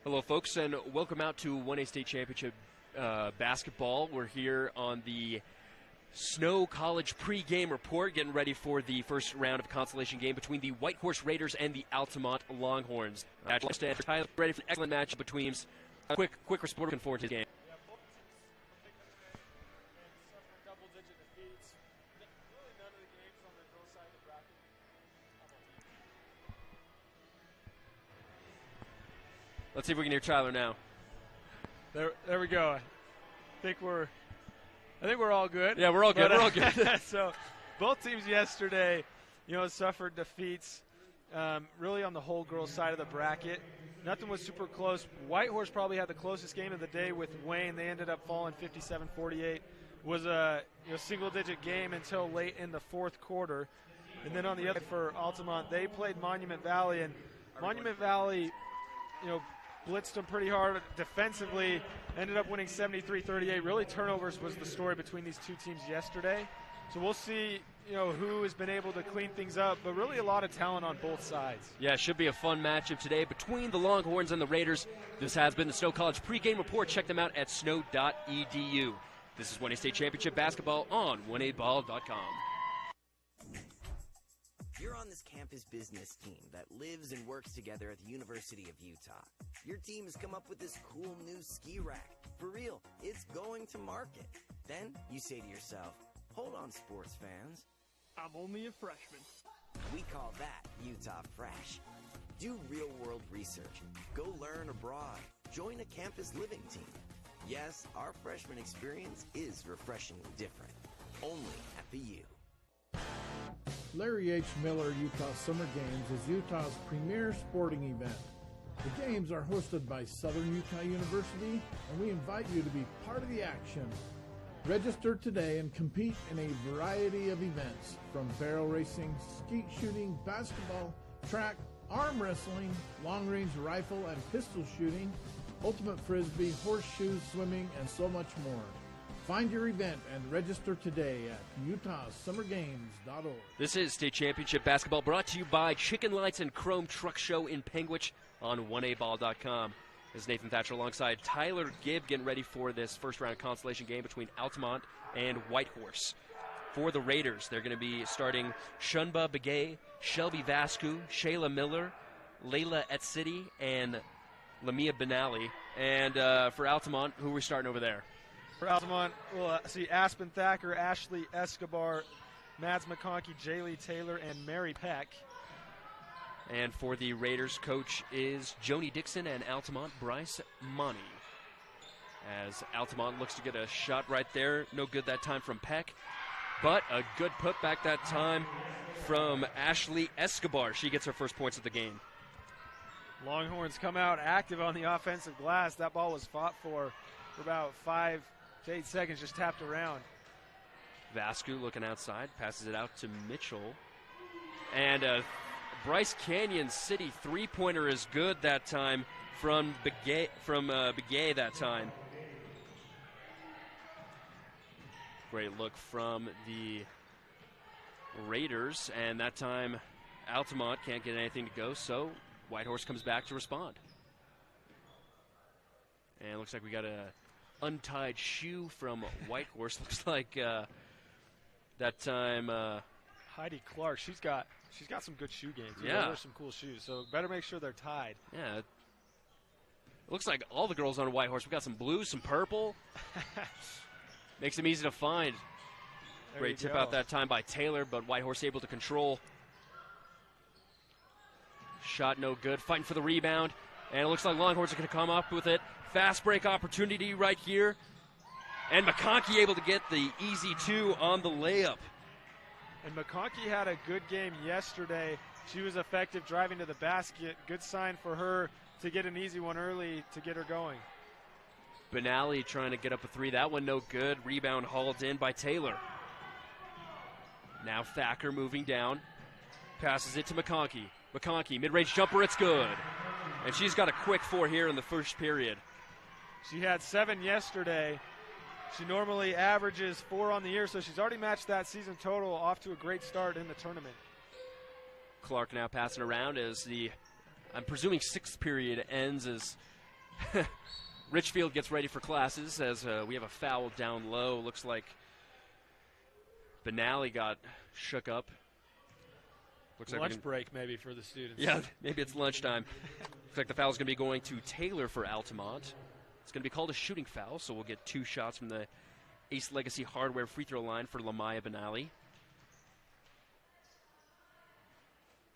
Hello, folks, and welcome out to 1A State Championship basketball. We're here on the Snow College pregame report, getting ready for the first round of consolation game between the Whitehorse Raiders and the Altamont Longhorns. Tyler, ready for an excellent match between teams. Quick report looking forward to the game. Let's see if we can hear Tyler now. There we go. I think we're all good. Yeah, we're all good. We're all good. So, both teams yesterday, suffered defeats. Really on the whole girls' side of the bracket. Nothing was super close. Whitehorse probably had the closest game of the day with Wayne. They ended up falling 57-48. Was a single-digit game until late in the fourth quarter. And then on the other for Altamont, they played Monument Valley, and Monument Valley, blitzed them pretty hard defensively, ended up winning 73-38. Really, turnovers was the story between these two teams yesterday. So we'll see, who has been able to clean things up, but really a lot of talent on both sides. Yeah, it should be a fun matchup today between the Longhorns and the Raiders. This has been the Snow College pregame report. Check them out at snow.edu. This is 1A State Championship basketball on 1aball.com. You're on this campus business team that lives and works together at the University of Utah. Your team has come up with this cool new ski rack. For real, it's going to market. Then you say to yourself, hold on, sports fans. I'm only a freshman. We call that Utah Fresh. Do real-world research. Go learn abroad. Join a campus living team. Yes, our freshman experience is refreshingly different. Only at the U. Larry H. Miller Utah Summer Games is Utah's premier sporting event. The games are hosted by Southern Utah University, and we invite you to be part of the action. Register today and compete in a variety of events, from barrel racing, skeet shooting, basketball, track, arm wrestling, long-range rifle and pistol shooting, ultimate frisbee, horseshoes, swimming, and so much more. Find your event and register today at utahsummergames.org. This is State Championship basketball brought to you by Chicken Lights and Chrome Truck Show in Penguich on 1aball.com. This is Nathan Thatcher alongside Tyler Gibb getting ready for this first round consolation game between Altamont and Whitehorse. For the Raiders, they're going to be starting Shunba Begay, Shelby Vascu, Shayla Miller, Layla Etsidi, and Lamia Benally. And for Altamont, who are we starting over there? For Altamont, we'll see Aspen Thacker, Ashley Escobar, Mads McConkey, Jaylee Taylor, and Mary Peck. And for the Raiders, coach is Joni Dixon and Altamont Bryce Money. As Altamont looks to get a shot right there. No good that time from Peck, but a good putback that time from Ashley Escobar. She gets her first points of the game. Longhorns come out active on the offensive glass. That ball was fought for about 5 to 8 seconds, just tapped around. Vascu looking outside, passes it out to Mitchell. And Bryce Canyon City three-pointer is good that time from Begay that time. Great look from the Raiders, and that time Altamont can't get anything to go, so Whitehorse comes back to respond. And it looks like we got a untied shoe from Whitehorse. Looks like that time Heidi Clark, she's got some good shoe games. Yeah, there's some cool shoes, so better make sure they're tied. Yeah, it looks like all the girls on Whitehorse. We got some blue, some purple. Makes them easy to find. Great tip out that time by Taylor, but Whitehorse able to control. Shot no good. Fighting for the rebound, and it looks like Longhorns are going to come up with it. Fast break opportunity right here. And McConkey able to get the easy two on the layup. And McConkey had a good game yesterday. She was effective driving to the basket. Good sign for her to get an easy one early to get her going. Benally trying to get up a three. That one no good. Rebound hauled in by Taylor. Now Thacker moving down. Passes it to McConkey. McConkey, mid-range jumper, it's good. And she's got a quick four here in the first period. She had 7 yesterday. She normally averages 4 on the year, so she's already matched that season total, off to a great start in the tournament. Clark now passing around as the, I'm presuming, 6th period ends, as Richfield gets ready for classes as we have a foul down low. Looks like Benally got shook up. Looks Lunch like break maybe for the students. Yeah, maybe it's lunchtime. Looks like the foul is going to be going to Taylor for Altamont. It's going to be called a shooting foul, so we'll get 2 shots from the Ace Legacy Hardware free throw line for Lamaya Benally.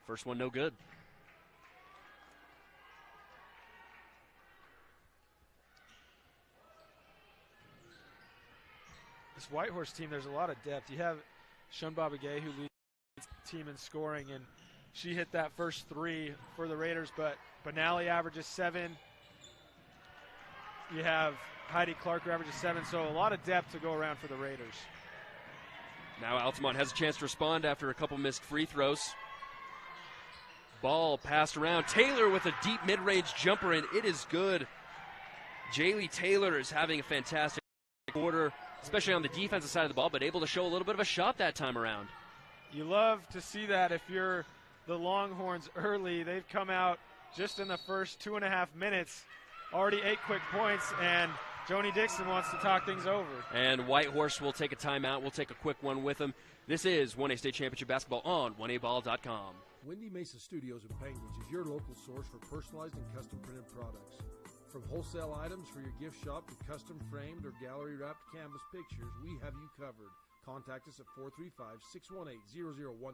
First one, no good. This Whitehorse team, there's a lot of depth. You have Shun Babagay, who leads the team in scoring, and she hit that first 3 for the Raiders, but Benally averages 7. You have Heidi Clark, who averages 7, so a lot of depth to go around for the Raiders. Now Altamont has a chance to respond after a couple missed free throws. Ball passed around. Taylor with a deep mid-range jumper, and it is good. Jaylee Taylor is having a fantastic quarter, especially on the defensive side of the ball, but able to show a little bit of a shot that time around. You love to see that if you're the Longhorns early. They've come out just in the first 2.5 minutes, already 8 quick points, and Joni Dixon wants to talk things over. And Whitehorse will take a timeout. We'll take a quick one with them. This is 1A State Championship Basketball on 1aball.com. Windy Mesa Studios in Penguins is your local source for personalized and custom printed products. From wholesale items for your gift shop to custom framed or gallery wrapped canvas pictures, we have you covered. Contact us at 435-618-0014.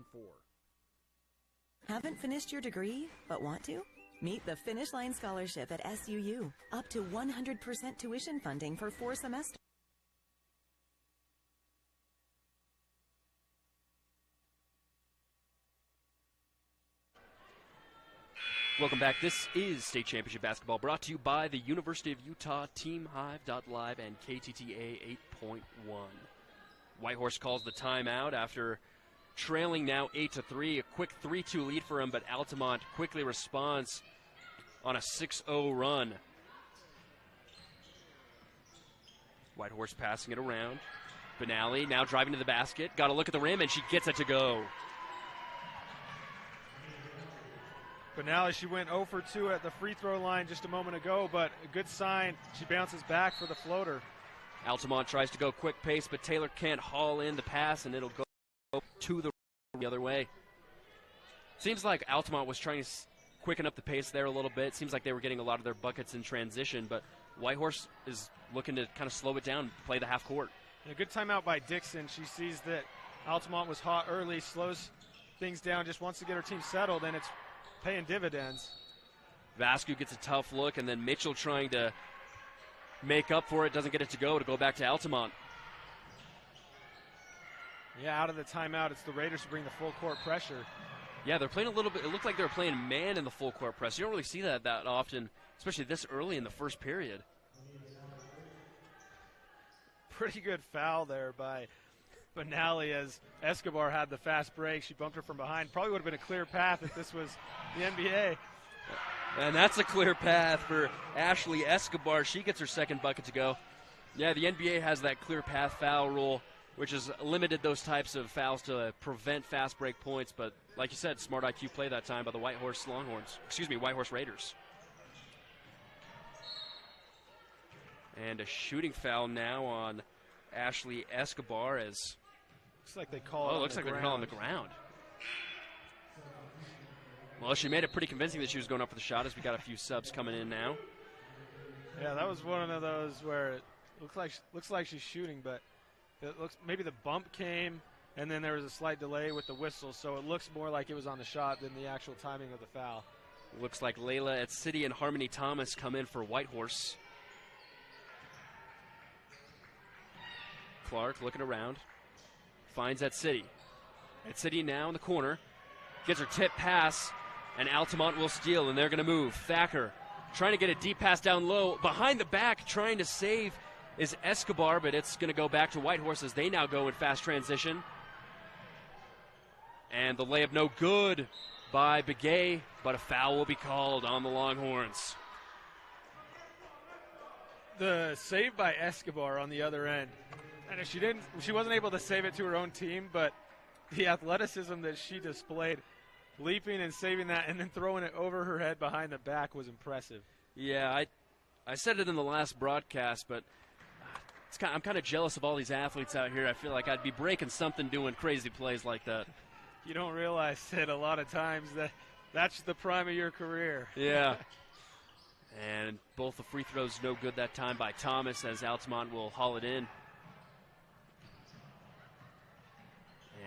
Haven't finished your degree, but want to? Meet the Finish Line Scholarship at SUU. Up to 100% tuition funding for 4 semesters. Welcome back. This is State Championship Basketball, brought to you by the University of Utah, TeamHive.live, and KTTA 8.1. Whitehorse calls the timeout after trailing now 8-3. A quick 3-2 lead for him, but Altamont quickly responds on a 6-0 run. Whitehorse passing it around. Benally now driving to the basket. Got to look at the rim, and she gets it to go. Benally, she went 0 for 2 at the free throw line just a moment ago, but a good sign. She bounces back for the floater. Altamont tries to go quick pace, but Taylor can't haul in the pass, and it'll go to the other way. Seems like Altamont was trying to quicken up the pace there a little bit. Seems like they were getting a lot of their buckets in transition, but Whitehorse is looking to kind of slow it down, play the half court. And a good timeout by Dixon. She sees that Altamont was hot early, slows things down, just wants to get her team settled, and it's paying dividends. Vascu gets a tough look, and then Mitchell trying to make up for it, doesn't get it to go back to Altamont. Yeah, out of the timeout, it's the Raiders to bring the full court pressure. Yeah, they're playing a little bit. It looked like they were playing man in the full court press. You don't really see that often, especially this early in the first period. Pretty good foul there by Benally as Escobar had the fast break. She bumped her from behind. Probably would have been a clear path if this was the NBA. And that's a clear path for Ashley Escobar. She gets her second bucket to go. Yeah, the NBA has that clear path foul rule, which has limited those types of fouls to prevent fast break points. But like you said, smart IQ play that time by the Whitehorse Raiders. And a shooting foul now on Ashley Escobar as looks like they call it. Oh, looks like they're calling on the ground. Well, she made it pretty convincing that she was going up for the shot as we got a few subs coming in now. Yeah, that was one of those where it looks like she's shooting, but it looks maybe the bump came and then there was a slight delay with the whistle, so it looks more like it was on the shot than the actual timing of the foul. Looks like Layla at City and Harmony Thomas come in for Whitehorse. Clark looking around, finds at City. At City now in the corner, gets her tip pass, and Altamont will steal, and they're going to move. Thacker trying to get a deep pass down low. Behind the back, trying to save is Escobar, but it's going to go back to Whitehorse as they now go in fast transition. And the layup no good by Begay, but a foul will be called on the Longhorns. The save by Escobar on the other end. And she wasn't able to save it to her own team, but the athleticism that she displayed, leaping and saving that and then throwing it over her head behind the back was impressive. Yeah, I said it in the last broadcast, but I'm kind of jealous of all these athletes out here. I feel like I'd be breaking something doing crazy plays like that. You don't realize that a lot of times that's the prime of your career. Yeah. And both the free throws no good that time by Thomas, as Altamont will haul it in.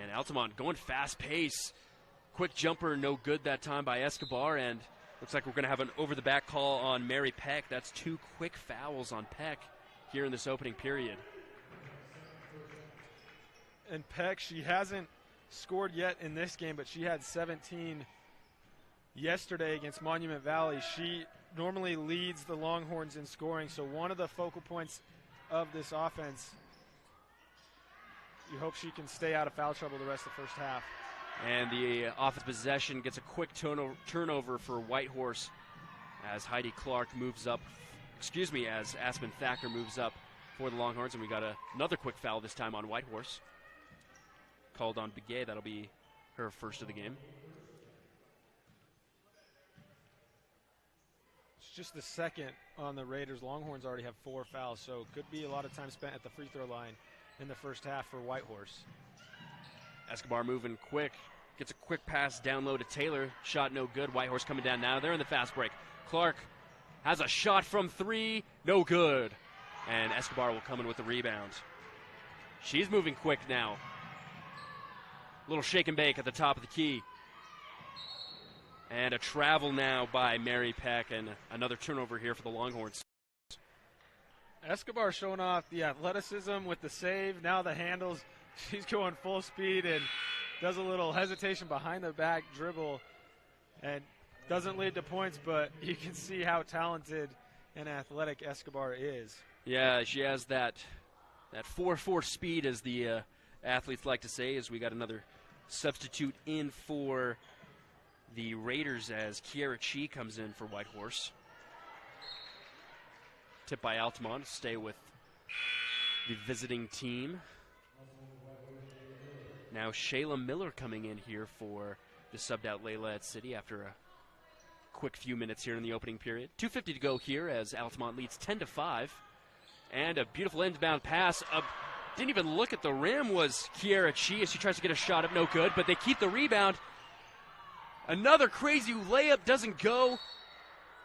And Altamont going fast pace. Quick jumper no good that time by Escobar, and looks like we're going to have an over-the-back call on Mary Peck. That's 2 quick fouls on Peck here in this opening period. And Peck, she hasn't scored yet in this game, but she had 17 yesterday against Monument Valley. She normally leads the Longhorns in scoring, so one of the focal points of this offense. You hope she can stay out of foul trouble the rest of the first half. And the offensive possession gets a quick turnover for Whitehorse as Heidi Clark moves up, as Aspen Thacker moves up for the Longhorns. And we got another quick foul this time on Whitehorse. Called on Begay. That'll be her first of the game. It's just the second on the Raiders. Longhorns already have 4 fouls, so could be a lot of time spent at the free throw line in the first half for Whitehorse. Escobar moving quick. Gets a quick pass down low to Taylor. Shot no good. Whitehorse coming down now. They're in the fast break. Clark has a shot from 3. No good. And Escobar will come in with the rebound. She's moving quick now. Little shake and bake at the top of the key. And a travel now by Mary Peck, and another turnover here for the Longhorns. Escobar showing off the athleticism with the save. Now the handles. She's going full speed and does a little hesitation behind the back dribble and doesn't lead to points, but you can see how talented and athletic Escobar is. Yeah, she has that 4-4 speed, as the athletes like to say, as we got another substitute in for the Raiders as Kiara Chi comes in for Whitehorse. Tip by Altamont, stay with the visiting team. Now Shayla Miller coming in here for the subbed out Layla at City after a quick few minutes here in the opening period. 2:50 to go here as Altamont leads 10-5. And a beautiful inbound pass. Didn't even look at the rim was Kiara Chi as she tries to get a shot up, no good, but they keep the rebound. Another crazy layup doesn't go.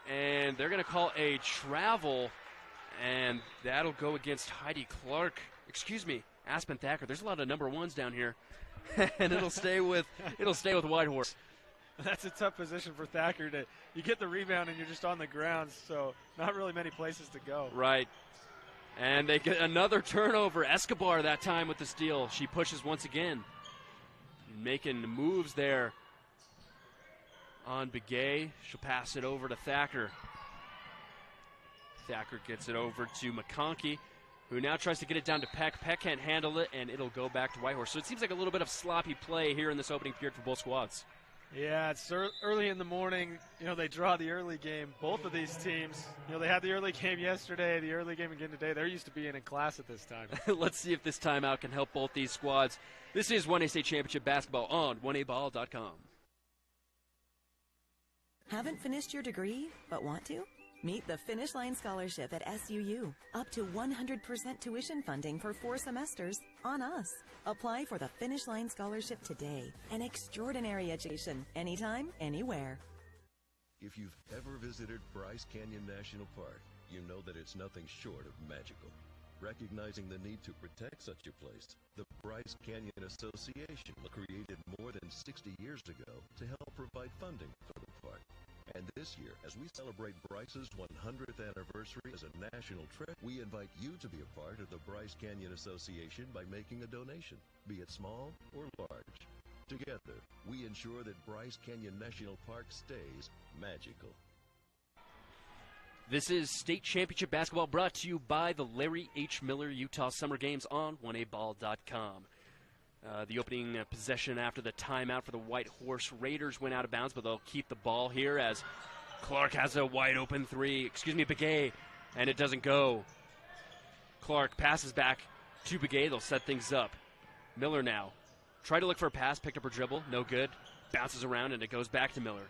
And they're going to call a travel. And that'll go against Heidi Clark. Aspen Thacker. There's a lot of number 1s down here. And it'll stay with Whitehorse. That's a tough position for Thacker. You get the rebound and you're just on the ground, so not really many places to go. Right. And they get another turnover. Escobar that time with the steal. She pushes once again. Making moves there on Begay. She'll pass it over to Thacker. Thacker gets it over to McConkey, who now tries to get it down to Peck. Peck can't handle it, and it'll go back to Whitehorse. So it seems like a little bit of sloppy play here in this opening period for both squads. Yeah, it's early in the morning. They draw the early game. Both of these teams, they had the early game yesterday, the early game again today. They're used to being in class at this time. Let's see if this timeout can help both these squads. This is 1A State Championship Basketball on 1aball.com. Haven't finished your degree, but want to? Meet the Finish Line Scholarship at SUU. Up to 100% tuition funding for 4 semesters on us. Apply for the Finish Line Scholarship today. An extraordinary education, anytime, anywhere. If you've ever visited Bryce Canyon National Park, you know that it's nothing short of magical. Recognizing the need to protect such a place, the Bryce Canyon Association was created more than 60 years ago to help provide funding for the park. And this year, as we celebrate Bryce's 100th anniversary as a national trip, we invite you to be a part of the Bryce Canyon Association by making a donation, be it small or large. Together, we ensure that Bryce Canyon National Park stays magical. This is State Championship Basketball brought to you by the Larry H. Miller Utah Summer Games on 1aball.com. The opening possession after the timeout for the Whitehorse Raiders went out of bounds, but they'll keep the ball here as Clark has a wide open Begay, and it doesn't go. Clark passes back to Begay. They'll set things up. Miller now. Tried to look for a pass, picked up her dribble, no good. Bounces around, and it goes back to Miller.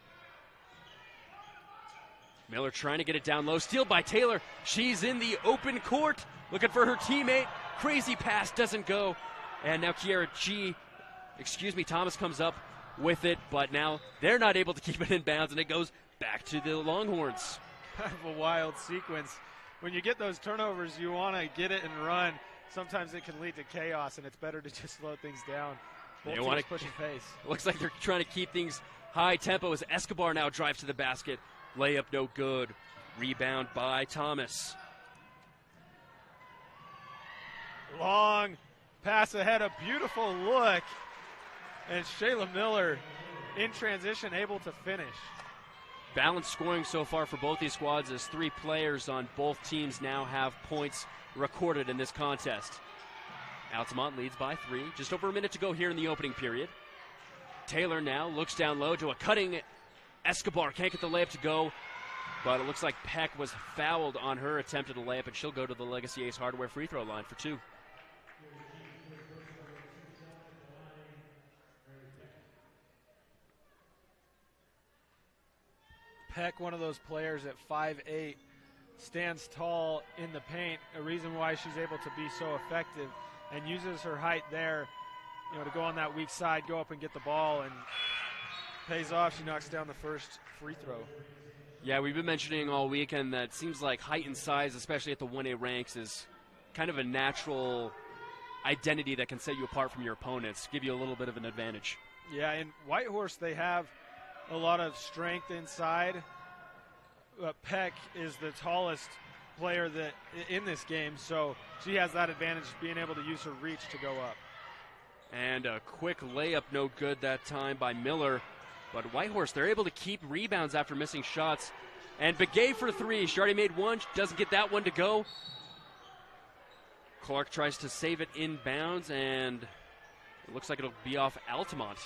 Miller trying to get it down low. Steal by Taylor. She's in the open court looking for her teammate. Crazy pass doesn't go. And now Thomas comes up with it, but now they're not able to keep it in bounds, and it goes back to the Longhorns. Kind of a wild sequence. When you get those turnovers, you want to get it and run. Sometimes it can lead to chaos, and it's better to just slow things down. Both They want teams to pushing pace. Looks like they're trying to keep things high tempo as Escobar now drives to the basket. Layup no good. Rebound by Thomas. Long pass ahead, a beautiful look. And Shayla Miller in transition able to finish. Balanced scoring so far for both these squads as 3 players on both teams now have points recorded in this contest. Altamont leads by 3. Just over a minute to go here in the opening period. Taylor now looks down low to a cutting Escobar. Can't get the layup to go, but it looks like Peck was fouled on her attempt at a layup, and she'll go to the Legacy Ace Hardware free throw line for 2. Peck, one of those players at 5'8", stands tall in the paint, a reason why she's able to be so effective, and uses her height there, to go on that weak side, go up and get the ball, and pays off. She knocks down the first free throw. Yeah, we've been mentioning all weekend that it seems like height and size, especially at the 1A ranks, is kind of a natural identity that can set you apart from your opponents, give you a little bit of an advantage. Yeah, in Whitehorse they have a lot of strength inside. Peck is the tallest player that in this game, so she has that advantage, being able to use her reach to go up. And a quick layup, no good that time by Miller. But Whitehorse, they're able to keep rebounds after missing shots. And Begay for 3. She already made one. She doesn't get that one to go. Clark tries to save it in bounds, and it looks like it'll be off Altamont.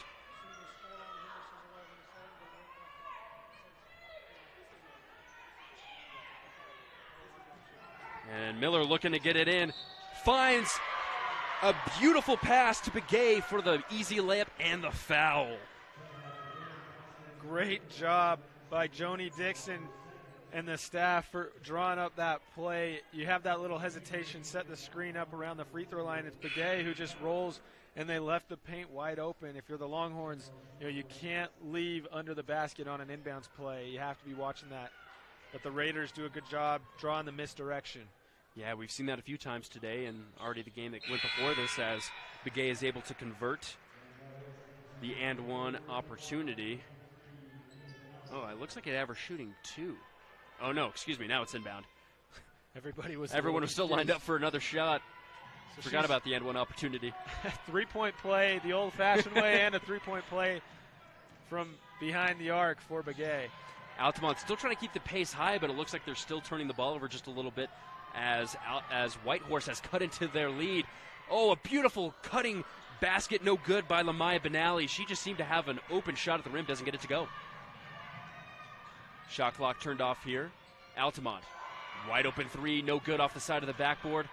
And Miller looking to get it in. Finds a beautiful pass to Begay for the easy layup and the foul. Great job by Joni Dixon and the staff for drawing up that play. You have that little hesitation, set the screen up around the free throw line. It's Begay who just rolls, and they left the paint wide open. If you're the Longhorns, you can't leave under the basket on an inbounds play. You have to be watching that. But the Raiders do a good job drawing the misdirection. Yeah, we've seen that a few times today, and already the game that went before this, as Begay is able to convert the and one opportunity. Oh, it looks like it had her shooting 2. Oh, no, excuse me, now it's inbound. Everyone was still lined up for another shot. So forgot about the and one opportunity. 3-point play the old-fashioned way, and a 3-point play from behind the arc for Begay. Altamont still trying to keep the pace high, but it looks like they're still turning the ball over just a little bit as Whitehorse has cut into their lead. Oh, a beautiful cutting basket, no good by Lamaya Benally. She just seemed to have an open shot at the rim, doesn't get it to go. Shot clock turned off here. Altamont, wide open 3, no good off the side of the backboard.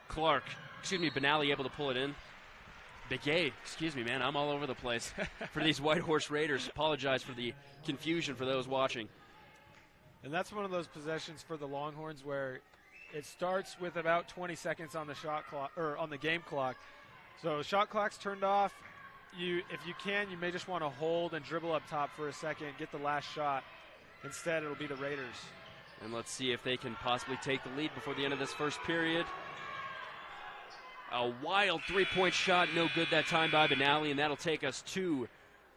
Benally able to pull it in. Begay, I'm all over the place for these Whitehorse Raiders. Apologize for the confusion for those watching. And that's one of those possessions for the Longhorns where it starts with about 20 seconds on the shot clock, or on the game clock. So shot clock's turned off. If you can, you may just want to hold and dribble up top for a second, get the last shot. Instead, it'll be the Raiders. And let's see if they can possibly take the lead before the end of this first period. A wild 3-point shot, no good that time by Benally, and that'll take us to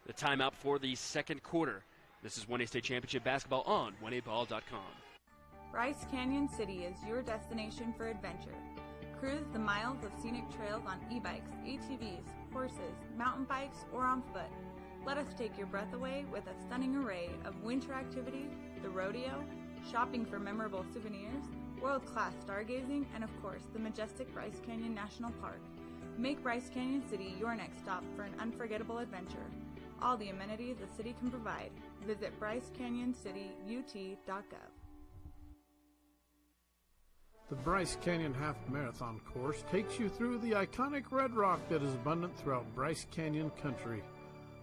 the timeout for the second quarter. This is 1A State Championship Basketball on 1aball.com. Bryce Canyon City is your destination for adventure. Cruise the miles of scenic trails on e-bikes, ATVs, horses, mountain bikes, or on foot. Let us take your breath away with a stunning array of winter activities, the rodeo, shopping for memorable souvenirs, world-class stargazing, and of course, the majestic Bryce Canyon National Park. Make Bryce Canyon City your next stop for an unforgettable adventure. All the amenities the city can provide. Visit BryceCanyonCityUT.gov. The Bryce Canyon Half Marathon course takes you through the iconic red rock that is abundant throughout Bryce Canyon country.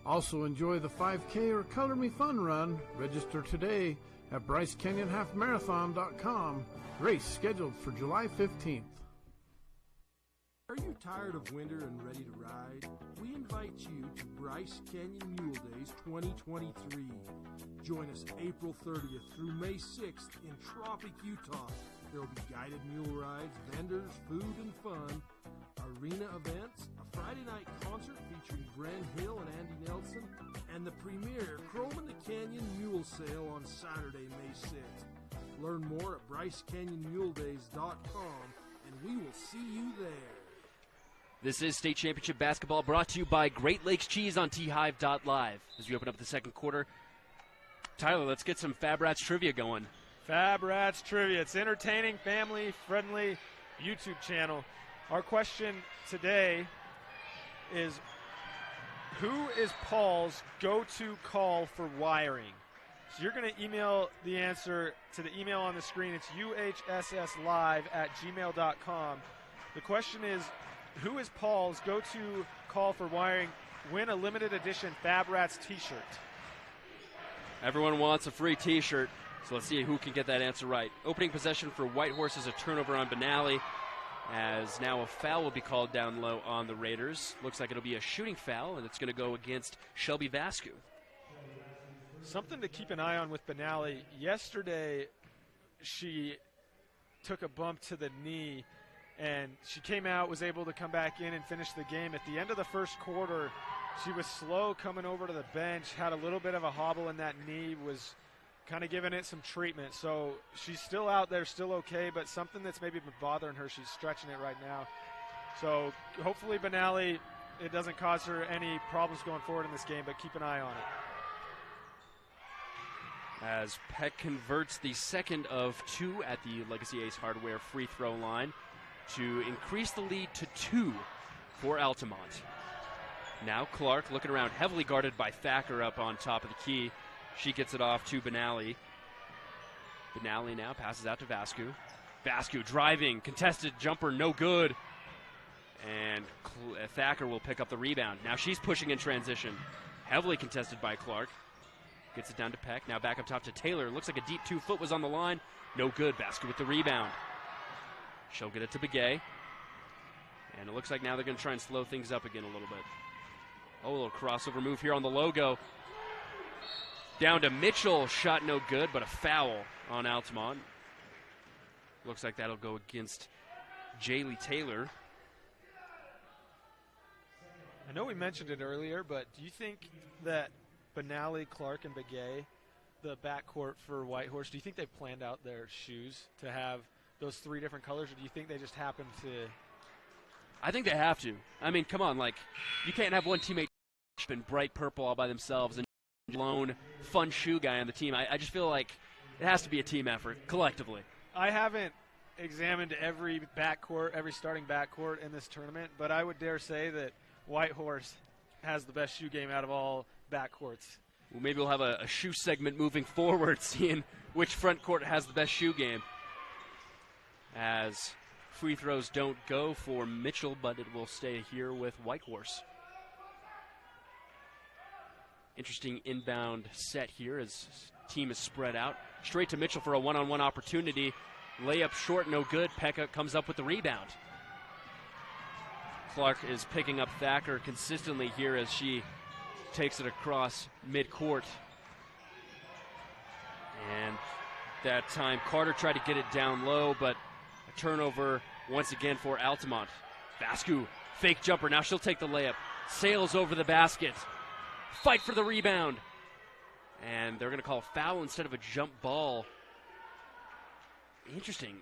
Also enjoy the 5K or Color Me Fun run. Register today at BryceCanyonHalfMarathon.com. Race scheduled for July 15th. Are you tired of winter and ready to ride? We invite you to Bryce Canyon Mule Days 2023. Join us April 30th through May 6th in Tropic, Utah. There will be guided mule rides, vendors, food and fun, arena events, a Friday night concert featuring Bren Hill and Andy Nelson, and the premier Chrome in the Canyon Mule Sale on Saturday, May 6th. Learn more at BryceCanyonMuleDays.com, and we will see you there. This is state championship basketball brought to you by Great Lakes Cheese on THive.live. As we open up the second quarter, Tyler, let's get some Fab Rats trivia going. Fab Rats Trivia. It's entertaining, family-friendly YouTube channel. Our question today is, who is Paul's go-to call for wiring? So you're going to email the answer to the email on the screen. It's uhsslive@gmail.com. The question is, who is Paul's go-to call for wiring? Win a limited edition Fab Rats t-shirt. Everyone wants a free t-shirt, so let's see who can get that answer right. Opening possession for Whitehorse is a turnover on Benally, as now a foul will be called down low on the Raiders. Looks like it'll be a shooting foul, and it's going to go against Shelby Vascu. Something to keep an eye on with Benally. Yesterday, she took a bump to the knee, and she came out, was able to come back in and finish the game. At the end of the first quarter, she was slow coming over to the bench, had a little bit of a hobble in that knee, was kind of giving it some treatment. So she's still out there, still okay, but something that's maybe been bothering her, she's stretching it right now. So hopefully Benally, it doesn't cause her any problems going forward in this game, but keep an eye on it. As Peck converts the second of two at the Legacy Ace Hardware free throw line to increase the lead to 2 for Altamont. Now Clark looking around, heavily guarded by Thacker up on top of the key. She gets it off to Benally. Benally now passes out to Vascu. Vascu driving, contested jumper, no good. And Thacker will pick up the rebound. Now she's pushing in transition. Heavily contested by Clark. Gets it down to Peck. Now back up top to Taylor. Looks like a deep 2-foot was on the line. No good. Vascu with the rebound. She'll get it to Begay. And it looks like now they're going to try and slow things up again a little bit. Oh, a little crossover move here on the logo. Down to Mitchell. Shot no good, but a foul on Altamont. Looks like that'll go against Jaylee Taylor. I know we mentioned it earlier, but do you think that Benally, Clark, and Begay, the backcourt for Whitehorse, do you think they planned out their shoes to have those 3 different colors, or do you think they just happened to? I think they have to. I mean, come on, like, you can't have one teammate in bright purple all by themselves and lone fun shoe guy on the team. I just feel like it has to be a team effort, collectively. I haven't examined every backcourt, every starting backcourt in this tournament, but I would dare say that Whitehorse has the best shoe game out of all backcourts. Well, maybe we'll have a shoe segment moving forward, seeing which front court has the best shoe game. As free throws don't go for Mitchell, but it will stay here with Whitehorse. Interesting inbound set here as team is spread out. Straight to Mitchell for a one-on-one opportunity. Layup short, no good. Pekka comes up with the rebound. Clark is picking up Thacker consistently here as she takes it across midcourt. And that time Carter tried to get it down low, but a turnover once again for Altamont. Vascu, fake jumper. Now she'll take the layup. Sails over the basket. Fight for the rebound. And they're going to call a foul instead of a jump ball. Interesting.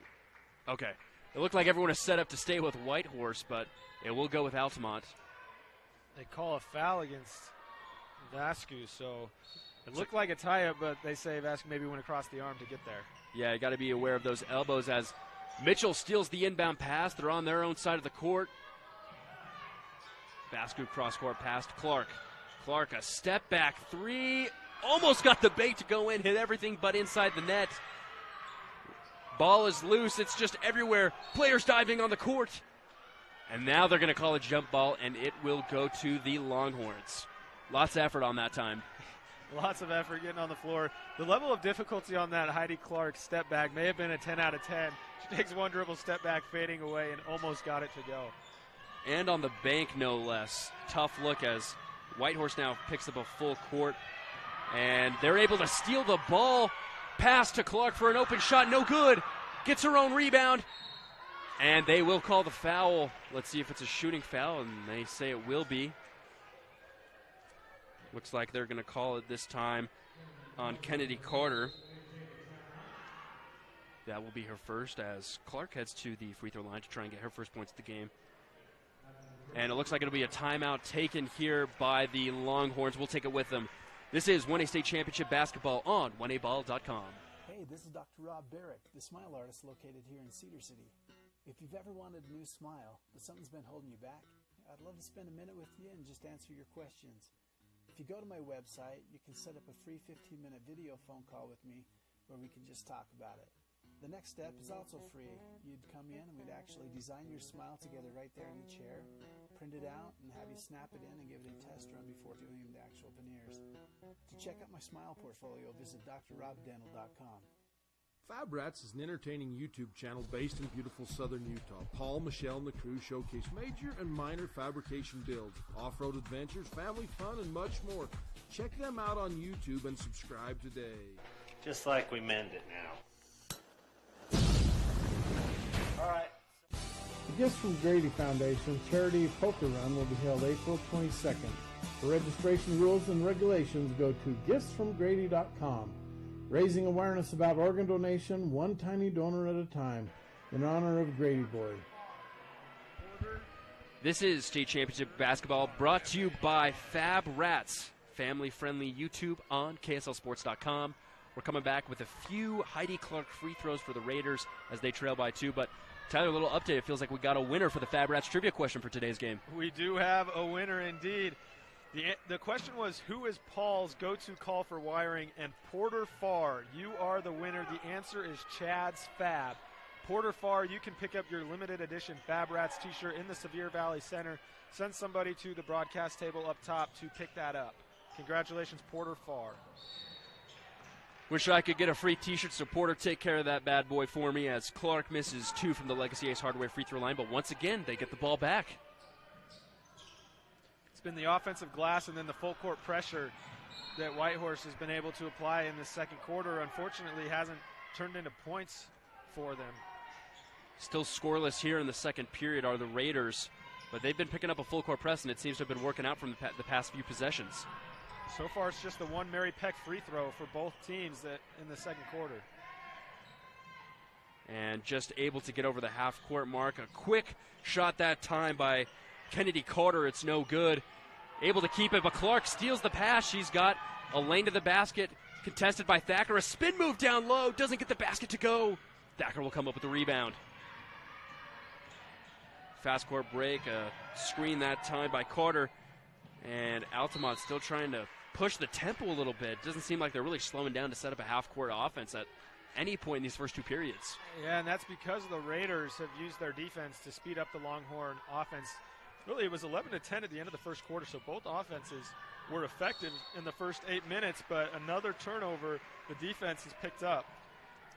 Okay. It looked like everyone is set up to stay with Whitehorse, but it will go with Altamont. They call a foul against Vascu, so it looked like a tie-up, but they say Vascu maybe went across the arm to get there. Yeah, you got to be aware of those elbows as Mitchell steals the inbound pass. They're on their own side of the court. Vascu cross-court pass to Clark. Clark, a step-back three. Almost got the bait to go in, hit everything but inside the net. Ball is loose. It's just everywhere. Players diving on the court. And now they're going to call a jump ball, and it will go to the Longhorns. Lots of effort on that time. Lots of effort getting on the floor. The level of difficulty on that Heidi Clark step back may have been a 10 out of 10. She takes one dribble, step back, fading away, and almost got it to go. And on the bank, no less. Tough look as Whitehorse now picks up a full court. And they're able to steal the ball. Pass to Clark for an open shot. No good. Gets her own rebound. And they will call the foul. Let's see if it's a shooting foul, and they say it will be. Looks like they're going to call it this time on Kennedy Carter. That will be her first as Clark heads to the free throw line to try and get her first points of the game. And it looks like it'll be a timeout taken here by the Longhorns. We'll take it with them. This is 1A State Championship Basketball on 1aball.com. Hey, this is Dr. Rob Barrick, the smile artist located here in Cedar City. If you've ever wanted a new smile, but something's been holding you back, I'd love to spend a minute with you and just answer your questions. If you go to my website, you can set up a free 15-minute video phone call with me where we can just talk about it. The next step is also free. You'd come in and we'd actually design your smile together right there in the chair, print it out, and have you snap it in and give it a test run before doing the actual veneers. To check out my smile portfolio, visit drrobdental.com. Fab Rats is an entertaining YouTube channel based in beautiful southern Utah. Paul, Michelle, and the crew showcase major and minor fabrication builds, off-road adventures, family fun, and much more. Check them out on YouTube and subscribe today. Just like we meant it now. All right. The Gifts from Grady Foundation Charity Poker Run will be held April 22nd. For registration rules and regulations, go to giftsfromgrady.com. Raising awareness about organ donation, one tiny donor at a time, in honor of Grady Boy. This is State Championship Basketball brought to you by Fab Rats, family-friendly YouTube on KSLSports.com. We're coming back with a few Heidi Clark free throws for the Raiders as they trail by 2. But, Tyler, a little update. It feels like we got a winner for the Fab Rats trivia question for today's game. We do have a winner indeed. The question was, who is Paul's go-to call for wiring? And Porter Farr, you are the winner. The answer is Chad's Fab. Porter Farr, you can pick up your limited edition Fab Rats t-shirt in the Sevier Valley Center. Send somebody to the broadcast table up top to pick that up. Congratulations, Porter Farr. Wish I could get a free t-shirt, so Porter, take care of that bad boy for me as Clark misses 2 from the Legacy Ace Hardware free throw line. But once again, they get the ball back. It's been the offensive glass and then the full court pressure that Whitehorse has been able to apply in the second quarter. Unfortunately, hasn't turned into points for them. Still scoreless here in the second period are the Raiders, but they've been picking up a full court press, and it seems to have been working out from the past few possessions. So far, it's just the one Mary Peck free throw for both teams in the second quarter. And just able to get over the half-court mark. A quick shot that time by Kennedy Carter. It's no good. Able to keep it, but Clark steals the pass. She's got a lane to the basket, contested by Thacker. A spin move down low, doesn't get the basket to go. Thacker will come up with the rebound. Fast court break, a screen that time by Carter. And Altamont still trying to push the tempo a little bit. Doesn't seem like they're really slowing down to set up a half-court offense at any point in these first 2 periods. Yeah, and that's because the Raiders have used their defense to speed up the Longhorn offense. Really, it was 11-10 at the end of the first quarter, so both offenses were effective in the first 8 minutes, but another turnover the defense has picked up.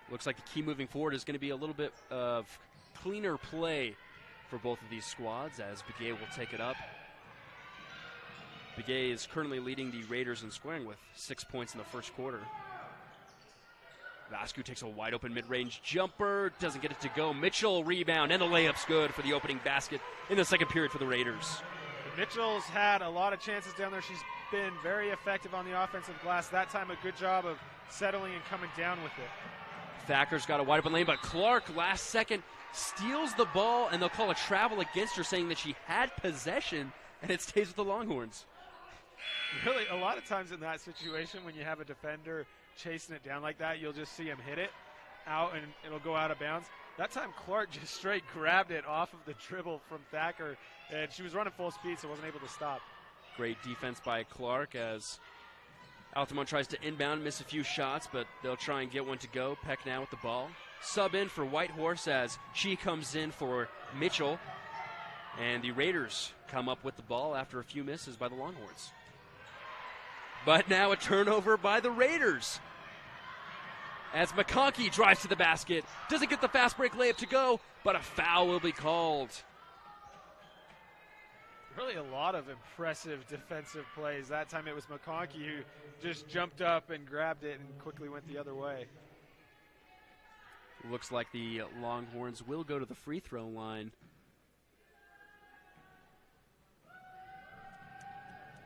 Looks like the key moving forward is going to be a little bit of cleaner play for both of these squads as Begay will take it up. Begay is currently leading the Raiders in scoring with 6 points in the first quarter. Vascu takes a wide open mid-range jumper, doesn't get it to go. Mitchell rebound, and the layup's good for the opening basket in the second period for the Raiders. Mitchell's had a lot of chances down there. She's been very effective on the offensive glass. That time a good job of settling and coming down with it. Thacker's got a wide open lane, but Clark last second steals the ball, and they'll call a travel against her, saying that she had possession, and it stays with the Longhorns. Really, a lot of times in that situation, when you have a defender chasing it down like that, you'll just see him hit it out, and it'll go out of bounds. That time, Clark just straight grabbed it off of the dribble from Thacker, and she was running full speed, so wasn't able to stop. Great defense by Clark as Altamont tries to inbound, miss a few shots, but they'll try and get one to go. Peck now with the ball. Sub in for Whitehorse as she comes in for Mitchell, and the Raiders come up with the ball after a few misses by the Longhorns. But now a turnover by the Raiders. As McConkey drives to the basket. Doesn't get the fast break layup to go, but a foul will be called. Really a lot of impressive defensive plays. That time it was McConkey who just jumped up and grabbed it and quickly went the other way. Looks like the Longhorns will go to the free throw line.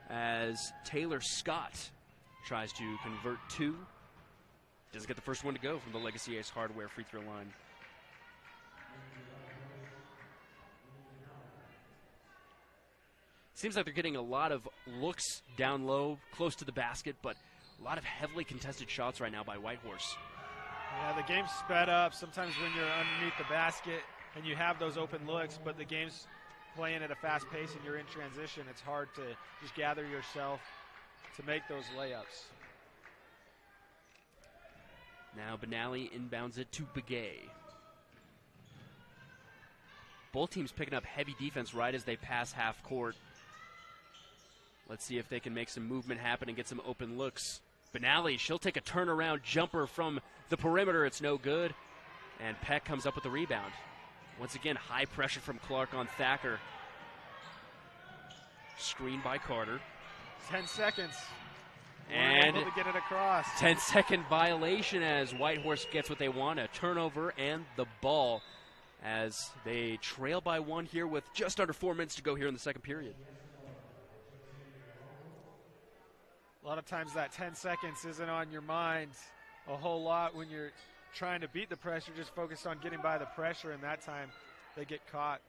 As Taylor Scott tries to convert two. Doesn't get the first one to go from the Legacy Ace Hardware free throw line. Seems like they're getting a lot of looks down low, close to the basket, but a lot of heavily contested shots right now by Whitehorse. Yeah, the game's sped up. Sometimes when you're underneath the basket and you have those open looks, but the game's playing at a fast pace and you're in transition, it's hard to just gather yourself to make those layups. Now Benally inbounds it to Begay. Both teams picking up heavy defense right as they pass half court. Let's see if they can make some movement happen and get some open looks. Benally, she'll take a turnaround jumper from the perimeter. It's no good. And Peck comes up with the rebound. Once again, high pressure from Clark on Thacker. Screened by Carter. 10 seconds. And able to get it across. 10-second violation as Whitehorse gets what they want, a turnover and the ball as they trail by one here with just under 4 minutes to go here in the second period. A lot of times that 10 seconds isn't on your mind a whole lot when you're trying to beat the pressure, just focused on getting by the pressure, and that time they get caught.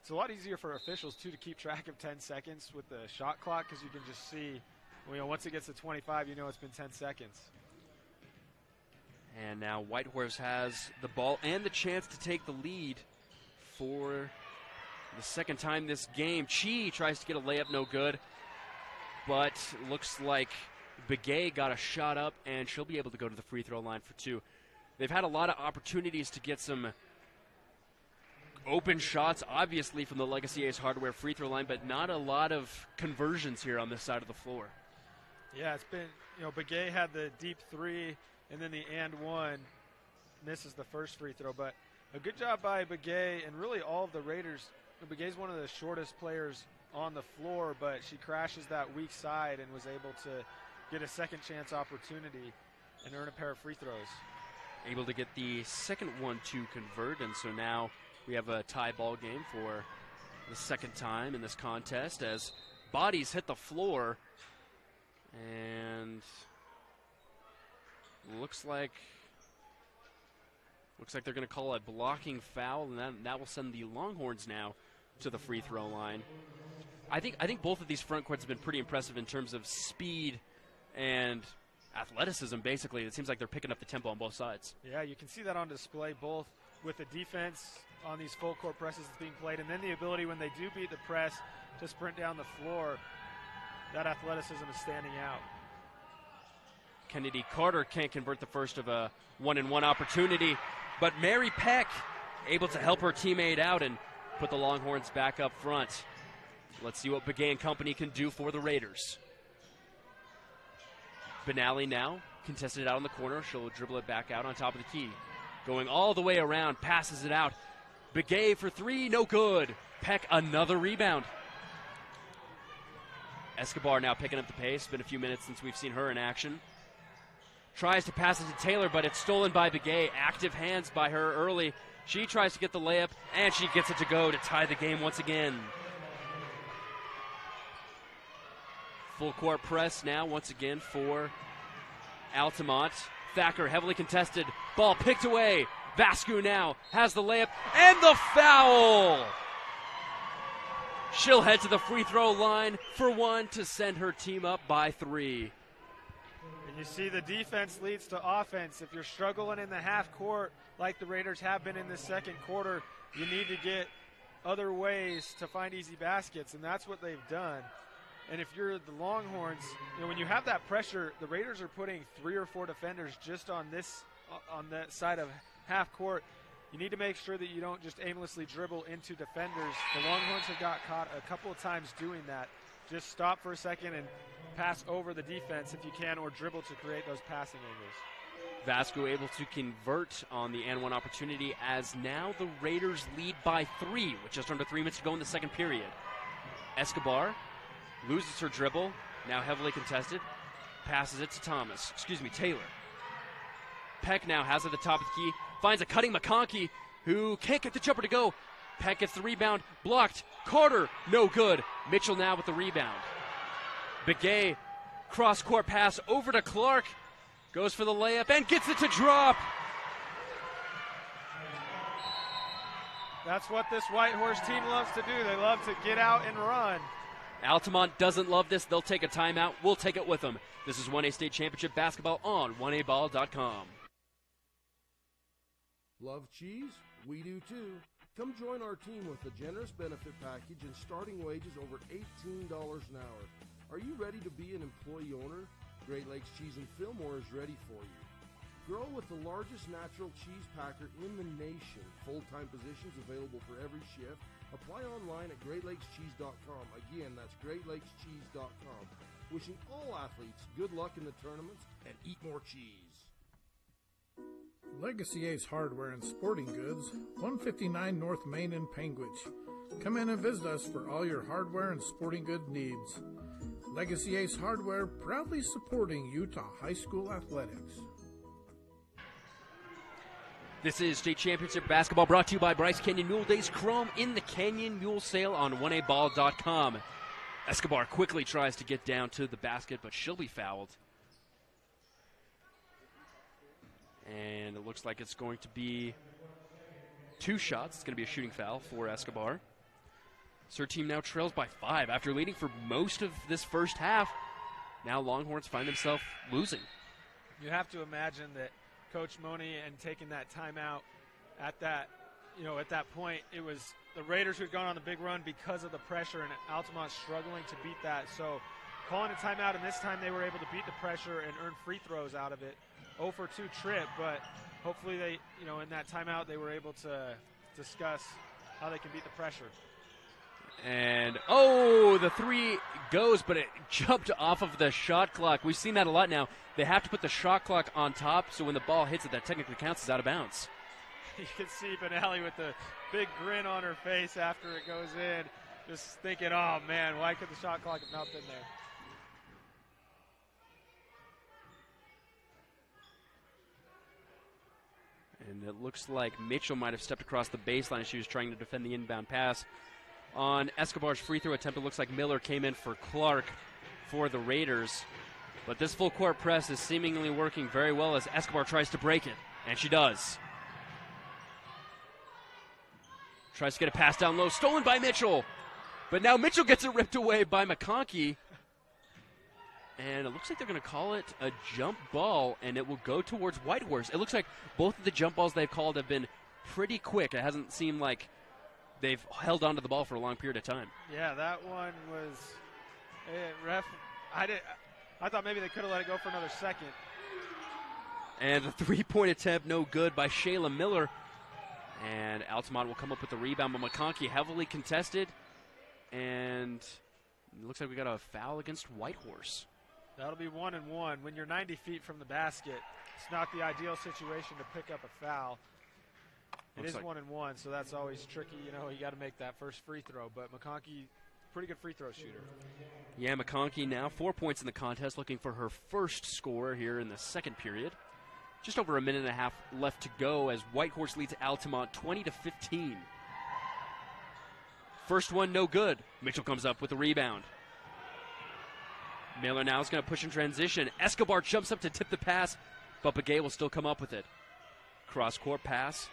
It's a lot easier for officials, too, to keep track of 10 seconds with the shot clock because you can just see, once it gets to 25, you know it's been 10 seconds. And now Whitehorse has the ball and the chance to take the lead for the second time this game. Chi tries to get a layup, no good. But looks like Begay got a shot up, and she'll be able to go to the free throw line for two. They've had a lot of opportunities to get some open shots, obviously, from the Legacy Ace Hardware free throw line, but not a lot of conversions here on this side of the floor. Yeah, it's been, Begay had the deep three, and then the and one misses the first free throw. But a good job by Begay and really all of the Raiders. Begay's one of the shortest players on the floor, but she crashes that weak side and was able to get a second chance opportunity and earn a pair of free throws. Able to get the second one to convert, and so now we have a tie ball game for the second time in this contest as bodies hit the floor, and looks like they're going to call a blocking foul, and that will send the Longhorns now to the free throw line. I think both of these front courts have been pretty impressive in terms of speed and athleticism, basically. It seems like they're picking up the tempo on both sides. Yeah, you can see that on display, both with the defense on these full court presses that's being played, and then the ability when they do beat the press to sprint down the floor. That athleticism is standing out. Kennedy Carter can't convert the first of a 1-and-1 opportunity, but Mary Peck able to help her teammate out and put the Longhorns back up front. Let's see what Begay and company can do for the Raiders. Benally now contested it out in the corner. She'll dribble it back out on top of the key. Going all the way around, passes it out. Begay for three, no good. Peck another rebound. Escobar now picking up the pace. Been a few minutes since we've seen her in action. Tries to pass it to Taylor, but it's stolen by Begay. Active hands by her early. She tries to get the layup, and she gets it to go to tie the game once again. Full court press now once again for Altamont. Thacker heavily contested. Ball picked away. Vascu now has the layup and the foul. She'll head to the free throw line for one to send her team up by three. And you see the defense leads to offense. If you're struggling in the half court like the Raiders have been in the second quarter, you need to get other ways to find easy baskets, and that's what they've done. And if you're the Longhorns, when you have that pressure, the Raiders are putting 3 or 4 defenders just on that side of half court. You need to make sure that you don't just aimlessly dribble into defenders. The Longhorns have got caught a couple of times doing that. just stop for a second and pass over the defense if you can, or dribble to create those passing angles. Vasco able to convert on the and one opportunity, as now the Raiders lead by 3 with just under 3 minutes to go in the second period. Escobar loses her dribble, now heavily contested, passes it to Taylor. Peck now has it at the top of the key, finds a cutting McConkey, who can't get the jumper to go. Peck gets the rebound, blocked. Carter, no good. Mitchell now with the rebound. Begay, cross-court pass over to Clark, goes for the layup and gets it to drop. That's what this Whitehorse team loves to do. They love to get out and run. Altamont doesn't love this. They'll take a timeout. We'll take it with them. This is 1A State Championship basketball on 1aball.com. Love cheese? We do too. Come join our team with a generous benefit package and starting wages over $18 an hour. Are you ready to be an employee owner? Great Lakes Cheese in Fillmore is ready for you. Grow with the largest natural cheese packer in the nation. Full-time positions available for every shift. Apply online at GreatLakesCheese.com. Again, that's GreatLakesCheese.com. Wishing all athletes good luck in the tournaments and eat more cheese. Legacy Ace Hardware and Sporting Goods, 159 North Main in Panguitch. Come in and visit us for all your hardware and sporting good needs. Legacy Ace Hardware, proudly supporting Utah high school athletics. This is State Championship basketball brought to you by Bryce Canyon Mule Days Chrome in the Canyon Mule Sale on 1aball.com. Escobar quickly tries to get down to the basket, but she'll be fouled. And it looks like it's going to be 2 shots. It's going to be a shooting foul for Escobar. So her team now trails by 5 after leading for most of this first half. Now Longhorns find themselves losing. You have to imagine that Coach Money and taking that timeout at that point, it was the Raiders who had gone on the big run because of the pressure, and Altamont struggling to beat that. So calling a timeout, and this time they were able to beat the pressure and earn free throws out of it. 0 for 2 trip, but hopefully they, in that timeout they were able to discuss how they can beat the pressure. And, the 3 goes, but it jumped off of the shot clock. We've seen that a lot now. They have to put the shot clock on top, so when the ball hits it, that technically counts as out of bounds. You can see Benally with the big grin on her face after it goes in, just thinking, oh, man, why could the shot clock have not been there? And it looks like Mitchell might have stepped across the baseline as she was trying to defend the inbound pass. On Escobar's free throw attempt, it looks like Miller came in for Clark for the Raiders. But this full court press is seemingly working very well as Escobar tries to break it, and she does. Tries to get a pass down low, stolen by Mitchell. But now Mitchell gets it ripped away by McConkey. And it looks like they're going to call it a jump ball, and it will go towards Whitehorse. It looks like both of the jump balls they've called have been pretty quick. It hasn't seemed like they've held onto the ball for a long period of time. Yeah, that one was ref. I thought maybe they could have let it go for another second. And the 3-point attempt, no good by Shayla Miller. And Altamont will come up with the rebound, but McConkey heavily contested. And it looks like we got a foul against Whitehorse. That'll be 1 and 1. When you're 90 feet from the basket, it's not the ideal situation to pick up a foul. It is 1 and 1, so that's always tricky. You got to make that first free throw. But McConkey, pretty good free throw shooter. Yeah, McConkey now 4 points in the contest, looking for her first score here in the second period. Just over a minute and a half left to go as Whitehorse leads Altamont 20-15. First one, no good. Mitchell comes up with the rebound. Miller now is going to push in transition. Escobar jumps up to tip the pass, but Begay will still come up with it. Cross-court pass.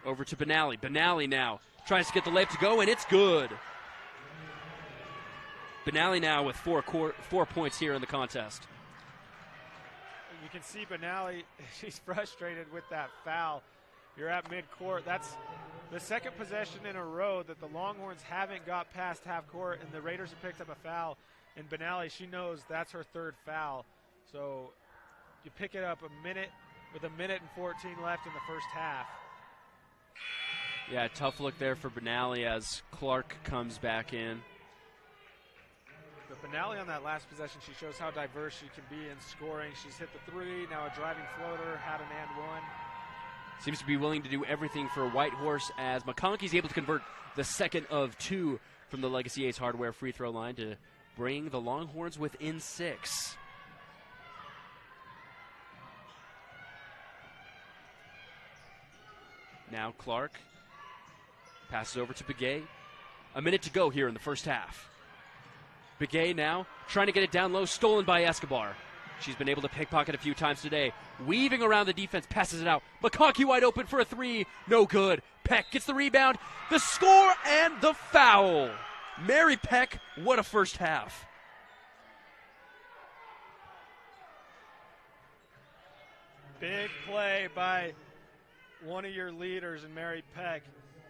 Over to Benally. Benally now tries to get the layup to go, and it's good. Benally now with 4 points here in the contest. You can see Benally, she's frustrated with that foul. You're at midcourt. That's the second possession in a row that the Longhorns haven't got past half court, and the Raiders have picked up a foul. And Benally, she knows that's her 3rd foul. So you pick it up with a minute and 14 left in the first half. Yeah, tough look there for Benally as Clark comes back in. But Benally on that last possession, she shows how diverse she can be in scoring. She's hit the three, now a driving floater, had an and one. Seems to be willing to do everything for Whitehorse as McConkey's able to convert the second of two from the Legacy Ace Hardware free throw line to bring the Longhorns within 6. Now Clark passes over to Begay. A minute to go here in the first half. Begay now trying to get it down low, stolen by Escobar. She's been able to pickpocket a few times today. Weaving around the defense, passes it out. McConkey wide open for a three. No good. Peck gets the rebound, the score, and the foul. Mary Peck, what a first half. Big play by one of your leaders in Mary Peck.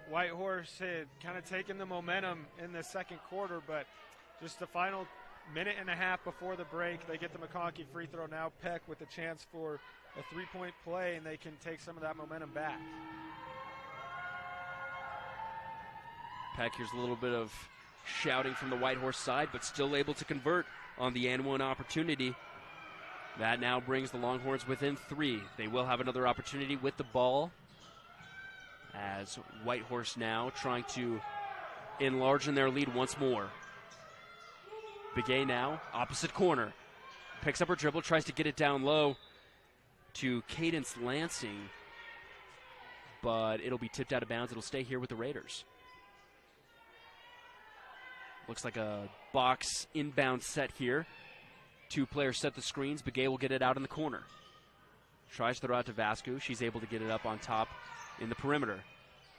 Whitehorse had kind of taken the momentum in the second quarter, but just the final minute and a half before the break, they get the McConkey free throw. Now Peck with a chance for a three-point play, and they can take some of that momentum back. Peck, here's a little bit of shouting from the Whitehorse side, but still able to convert on the and one opportunity. That now brings the Longhorns within 3. They will have another opportunity with the ball as Whitehorse now trying to enlarge in their lead once more. Begay now, opposite corner. Picks up her dribble, tries to get it down low to Cadence Lansing, but it'll be tipped out of bounds. It'll stay here with the Raiders. Looks like a box inbound set here. 2 players set the screens. Begay will get it out in the corner. Tries to throw out to Vascu. She's able to get it up on top in the perimeter.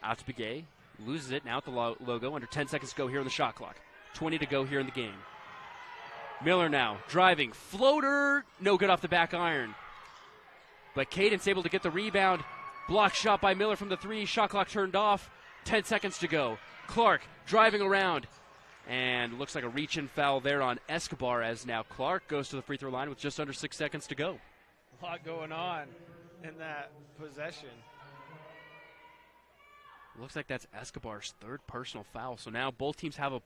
Out to Begay. Loses it now at the logo. Under 10 seconds to go here on the shot clock. 20 to go here in the game. Miller now driving. Floater. No good off the back iron. But Cadence able to get the rebound. Block shot by Miller from the 3. Shot clock turned off. 10 seconds to go. Clark driving around. And looks like a reach-in foul there on Escobar as now Clark goes to the free throw line with just under 6 seconds to go. A lot going on in that possession. Looks like that's Escobar's 3rd personal foul. So now both teams have a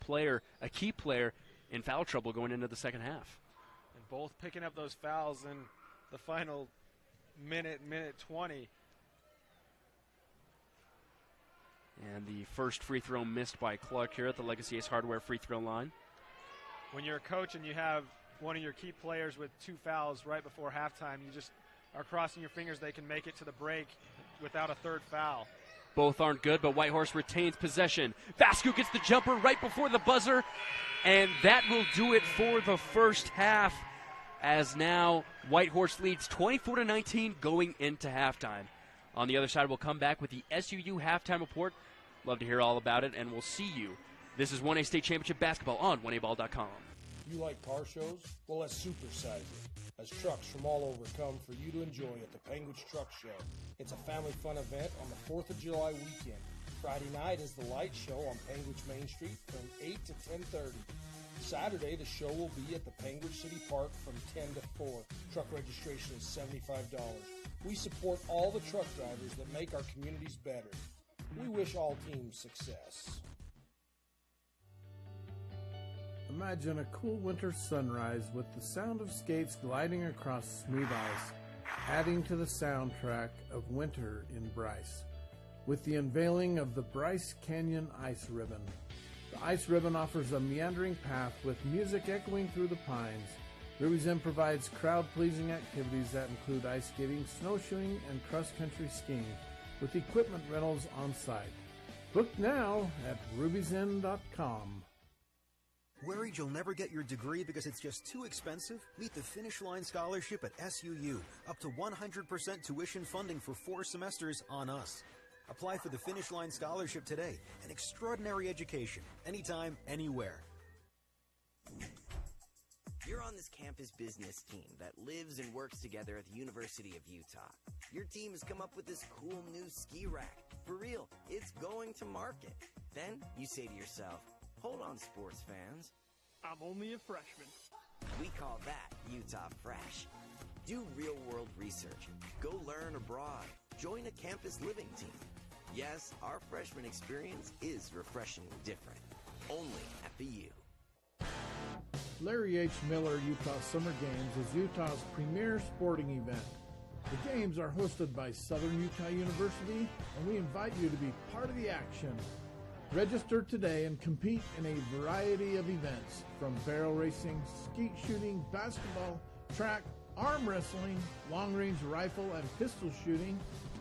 key player in foul trouble going into the second half. And both picking up those fouls in the final minute 20. And the first free throw missed by Clark here at the Legacy Ace Hardware free throw line. When you're a coach and you have one of your key players with 2 fouls right before halftime, you just are crossing your fingers they can make it to the break without a 3rd foul. Both aren't good, but Whitehorse retains possession. Vascu gets the jumper right before the buzzer, and that will do it for the first half, as now Whitehorse leads 24-19 going into halftime. On the other side, we'll come back with the SUU halftime report. Love to hear all about it, and we'll see you. This is 1A State Championship Basketball on 1aball.com. You like car shows? Well, let's supersize it, as trucks from all over come for you to enjoy at the Penguins Truck Show. It's a family fun event on the 4th of July weekend. Friday night is the light show on Penguins Main Street from 8 to 10:30. Saturday, the show will be at the Penguin City Park from 10 to 4. Truck registration is $75. We support all the truck drivers that make our communities better. We wish all teams success. Imagine a cool winter sunrise with the sound of skates gliding across smooth ice, adding to the soundtrack of winter in Bryce, with the unveiling of the Bryce Canyon Ice Ribbon. The Ice Ribbon offers a meandering path with music echoing through the pines. Ruby's Inn provides crowd-pleasing activities that include ice skating, snowshoeing, and cross-country skiing, with equipment rentals on site. Book now at ruby'sinn.com. Worried you'll never get your degree because it's just too expensive? Meet the Finish Line Scholarship at SUU. Up to 100% tuition funding for 4 semesters on us. Apply for the Finish Line Scholarship today. An extraordinary education. Anytime, anywhere. You're on this campus business team that lives and works together at the University of Utah. Your team has come up with this cool new ski rack. For real, it's going to market. Then you say to yourself, hold on, sports fans. I'm only a freshman. We call that Utah Fresh. Do real-world research. Go learn abroad. Join a campus living team. Yes, our freshman experience is refreshingly different. Only at the U. Larry H. Miller Utah Summer Games is Utah's premier sporting event. The games are hosted by Southern Utah University, and we invite you to be part of the action. Register today and compete in a variety of events, from barrel racing, skeet shooting, basketball, track, arm wrestling, long-range rifle and pistol shooting,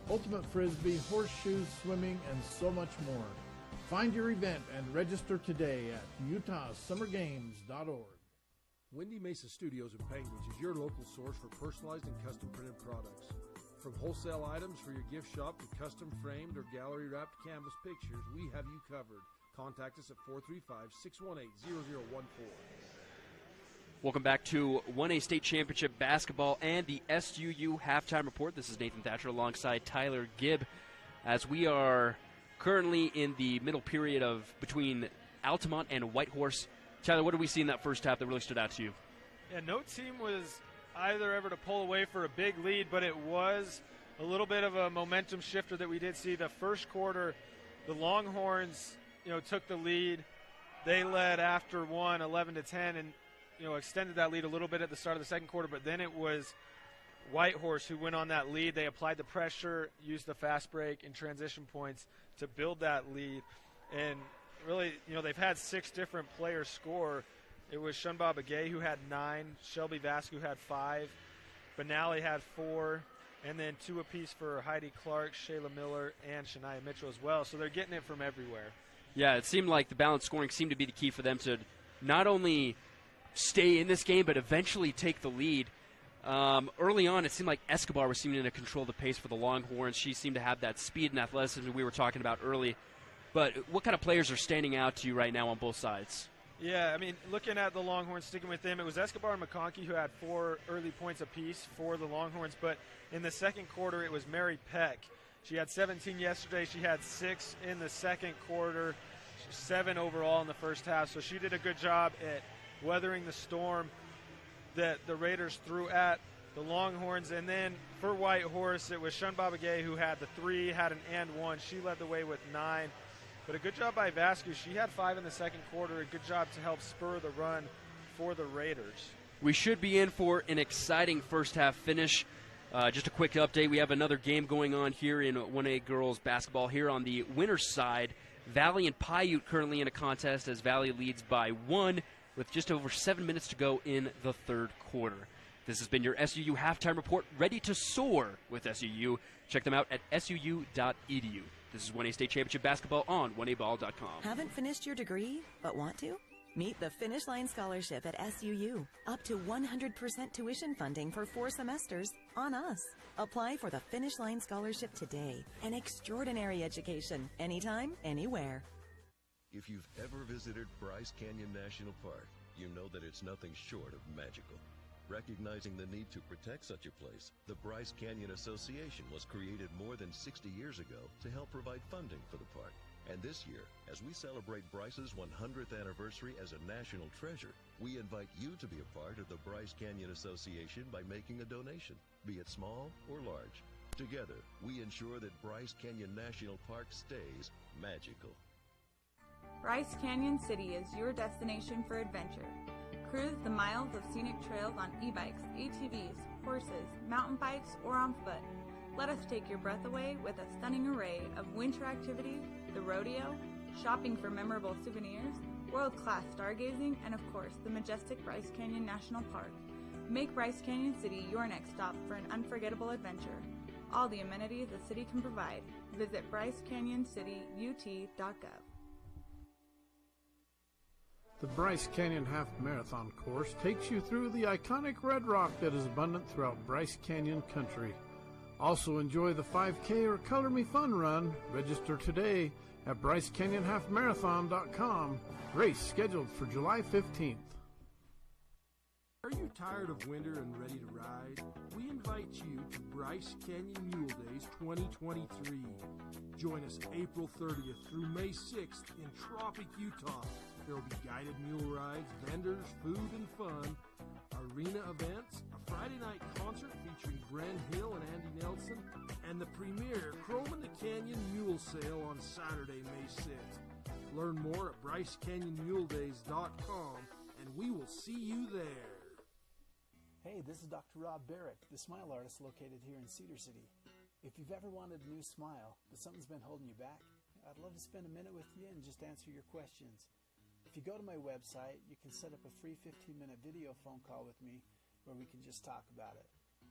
ultimate frisbee, horseshoes, swimming, and so much more. Find your event and register today at utahsummergames.org. Windy Mesa Studios in Panguitch is your local source for personalized and custom printed products. From wholesale items for your gift shop to custom framed or gallery wrapped canvas pictures, we have you covered. Contact us at 435-618-0014. Welcome back to 1A State Championship Basketball and the SUU Halftime Report. This is Nathan Thatcher alongside Tyler Gibb as we are currently in the middle period of between Altamont and Whitehorse. Tyler, what did we see in that first half that really stood out to you? Yeah, no team was either ever to pull away for a big lead, but it was a little bit of a momentum shifter that we did see. The first quarter, the Longhorns, took the lead. They led after 11-10, and extended that lead a little bit at the start of the second quarter, but then it was Whitehorse who went on that lead. They applied the pressure, used the fast break and transition points to build that lead. And really, they've had 6 different players score. It was Shunba Begay who had 9, Shelby Vasque who had 5, Benally had 4, and then 2 apiece for Heidi Clark, Shayla Miller, and Shania Mitchell as well. So they're getting it from everywhere. Yeah, it seemed like the balanced scoring seemed to be the key for them to not only stay in this game but eventually take the lead. Early on, it seemed like Escobar was seeming to control the pace for the Longhorns. She seemed to have that speed and athleticism we were talking about early. But what kind of players are standing out to you right now on both sides? Yeah, looking at the Longhorns, sticking with them, it was Escobar and McConkey who had 4 early points apiece for the Longhorns. But in the second quarter, it was Mary Peck. She had 17 yesterday. She had 6 in the second quarter, 7 overall in the first half. So she did a good job at weathering the storm that the Raiders threw at the Longhorns. And then for Whitehorse, it was Shunba Begay who had the 3, had an and 1. She led the way with 9. But a good job by Vasquez. She had 5 in the second quarter. A good job to help spur the run for the Raiders. We should be in for an exciting first half finish. Just a quick update. We have another game going on here in 1A girls basketball. Here on the winner's side, Valley and Paiute currently in a contest as Valley leads by 1 with just over 7 minutes to go in the third quarter. This has been your SUU Halftime Report, ready to soar with SUU. Check them out at suu.edu. This is 1A State Championship Basketball on 1aball.com. Haven't finished your degree, but want to? Meet the Finish Line Scholarship at SUU. Up to 100% tuition funding for 4 semesters on us. Apply for the Finish Line Scholarship today. An extraordinary education, anytime, anywhere. If you've ever visited Bryce Canyon National Park, you know that it's nothing short of magical. Recognizing the need to protect such a place, the Bryce Canyon Association was created more than 60 years ago to help provide funding for the park. And this year, as we celebrate Bryce's 100th anniversary as a national treasure, we invite you to be a part of the Bryce Canyon Association by making a donation, be it small or large. Together, we ensure that Bryce Canyon National Park stays magical. Bryce Canyon City is your destination for adventure. Cruise the miles of scenic trails on e-bikes, ATVs, horses, mountain bikes, or on foot. Let us take your breath away with a stunning array of winter activities, the rodeo, shopping for memorable souvenirs, world-class stargazing, and of course, the majestic Bryce Canyon National Park. Make Bryce Canyon City your next stop for an unforgettable adventure. All the amenities the city can provide. Visit brycecanyoncityut.gov. The Bryce Canyon Half Marathon course takes you through the iconic red rock that is abundant throughout Bryce Canyon country. Also enjoy the 5K or Color Me Fun run. Register today at BryceCanyonHalfMarathon.com. Race scheduled for July 15th. Are you tired of winter and ready to ride? We invite you to Bryce Canyon Mule Days 2023. Join us April 30th through May 6th in Tropic, Utah. There will be guided mule rides, vendors, food and fun, arena events, a Friday night concert featuring Bren Hill and Andy Nelson, and the premier Chrome in the Canyon Mule Sale on Saturday, May 6th. Learn more at BryceCanyonMuleDays.com and We will see you there. Hey, this is Dr. Rob Barrick, the smile artist located here in Cedar City. If you've ever wanted a new smile, but something's been holding you back, I'd love to spend a minute with you and just answer your questions. If you go to my website, you can set up a free 15-minute video phone call with me where we can just talk about it.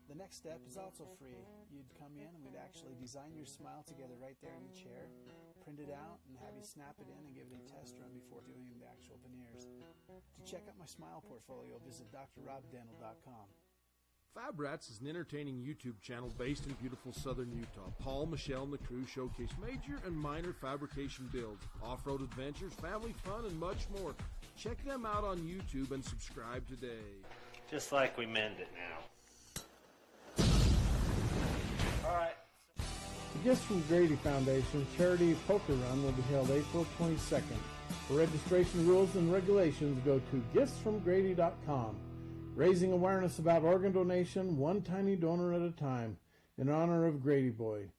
The next step is also free. You'd come in and we'd actually design your smile together right there in the chair, print it out, and have you snap it in and give it a test run before doing the actual veneers. To check out my smile portfolio, visit drrobdental.com. Fab Rats is an entertaining YouTube channel based in beautiful southern Utah. Paul, Michelle, and the crew showcase major and minor fabrication builds, off-road adventures, family fun, and much more. Check them out on YouTube and subscribe today. Just like we mend it now. All right. The Gifts from Grady Foundation Charity Poker Run will be held April 22nd. For registration rules and regulations, go to giftsfromgrady.com. Raising awareness about organ donation, one tiny donor at a time, in honor of Grady Boy.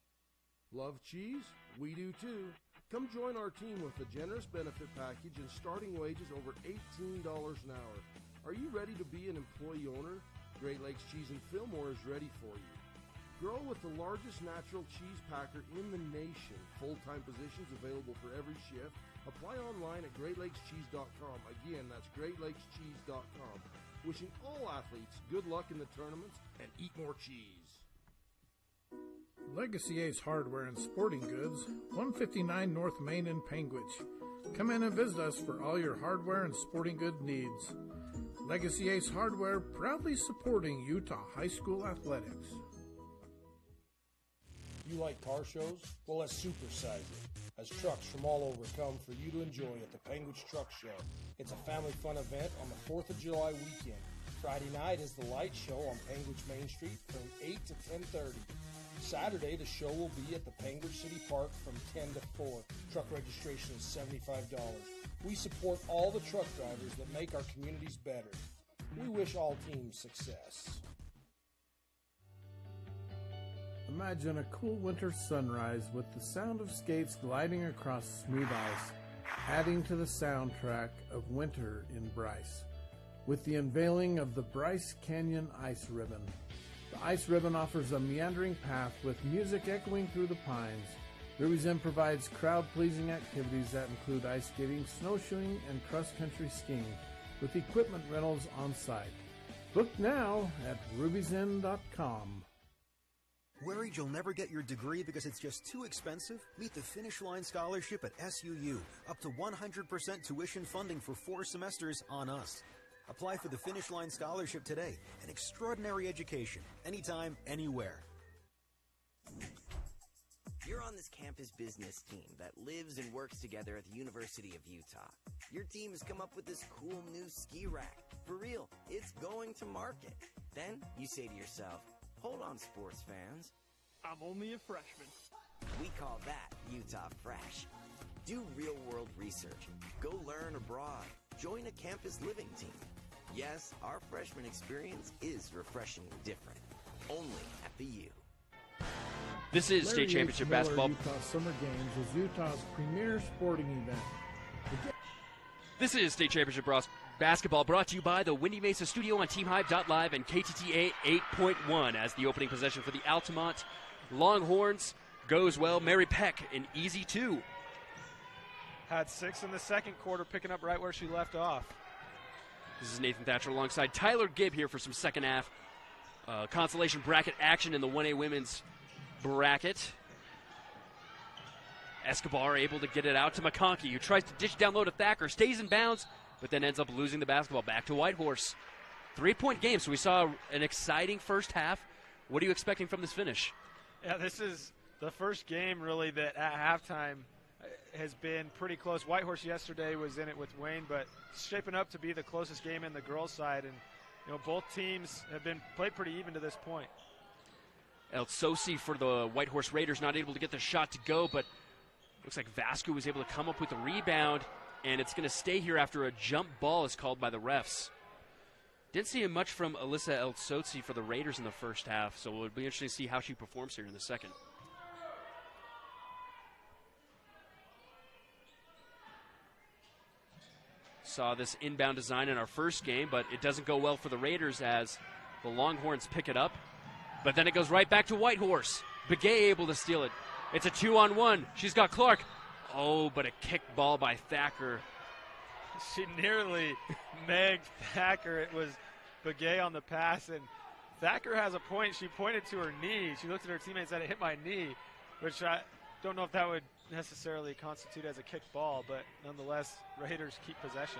Love cheese? We do too. Come join our team with a generous benefit package and starting wages over $18 an hour. Are you ready to be an employee owner? Great Lakes Cheese and Fillmore is ready for you. Grow with the largest natural cheese packer in the nation. Full-time positions available for every shift. Apply online at GreatLakesCheese.com. Again, that's GreatLakesCheese.com. Wishing all athletes good luck in the tournaments and eat more cheese. Legacy Ace Hardware and Sporting Goods, 159 North Main in Panguitch. Come in and visit us for all your hardware and sporting good needs. Legacy Ace Hardware, proudly supporting Utah high school athletics. You like car shows? Well, let's supersize it, as trucks from all over come for you to enjoy at the Panguitch Truck Show. It's a family fun event on the 4th of July weekend. Friday night is the light show on Panguitch Main Street from 8 to 10:30. Saturday, the show will be at the Panguitch City Park from 10 to 4. Truck registration is $75. We support all the truck drivers that make our communities better. We wish all teams success. Imagine a cool winter sunrise with the sound of skates gliding across smooth ice, adding to the soundtrack of winter in Bryce, with the unveiling of the Bryce Canyon Ice Ribbon. The Ice Ribbon offers a meandering path with music echoing through the pines. Ruby's Inn provides crowd-pleasing activities that include ice skating, snowshoeing, and cross-country skiing, with equipment rentals on site. Book now at ruby'sinn.com. Worried you'll never get your degree because it's just too expensive? Meet the Finish Line Scholarship at SUU. Up to 100% tuition funding for 4 semesters on us. Apply for the Finish Line Scholarship today. An extraordinary education. Anytime, anywhere. You're on this campus business team that lives and works together at the University of Utah. Your team has come up with this cool new ski rack. For real, it's going to market. Then you say to yourself, hold on, sports fans. I'm only a freshman. We call that Utah Fresh. Do real-world research. Go learn abroad. Join a campus living team. Yes, our freshman experience is refreshingly different. Only at the U. This is State Championship Basketball. Utah Summer Games is Utah's premier sporting event. This is State Championship Basketball brought to you by the Windy Mesa Studio on TeamHype.live and KTTA 8.1 as the opening possession for the Altamont Longhorns goes well. Mary Peck, an easy 2. Had 6 in the second quarter, picking up right where she left off. This is Nathan Thatcher alongside Tyler Gibb here for some second half consolation bracket action in the 1A women's bracket. Escobar able to get it out to McConkey, who tries to dish down low to Thacker, stays in bounds, but then ends up losing the basketball back to Whitehorse. 3-point game, so we saw an exciting first half. What are you expecting from this finish? Yeah, this is the first game really that at halftime has been pretty close. Whitehorse yesterday was in it with Wayne, but it's shaping up to be the closest game in the girls' side, and both teams have been played pretty even to this point. El Sosi for the Whitehorse Raiders not able to get the shot to go, but looks like Vasco was able to come up with a rebound, and it's going to stay here after a jump ball is called by the refs. Didn't see much from Alyssa El Sosi for the Raiders in the first half, so it'll be interesting to see how she performs here in the second. Saw this inbound design in our first game, but it doesn't go well for the Raiders as the Longhorns pick it up. But then it goes right back to Whitehorse. Begay able to steal it. It's a 2-on-1. She's got Clark. Oh, but a kicked ball by Thacker. She nearly megged Thacker. It was Begay on the pass, and Thacker has a point. She pointed to her knee. She looked at her teammate and said, "It hit my knee," which I don't know if that would necessarily constitute as a kicked ball, but nonetheless, Raiders keep possession.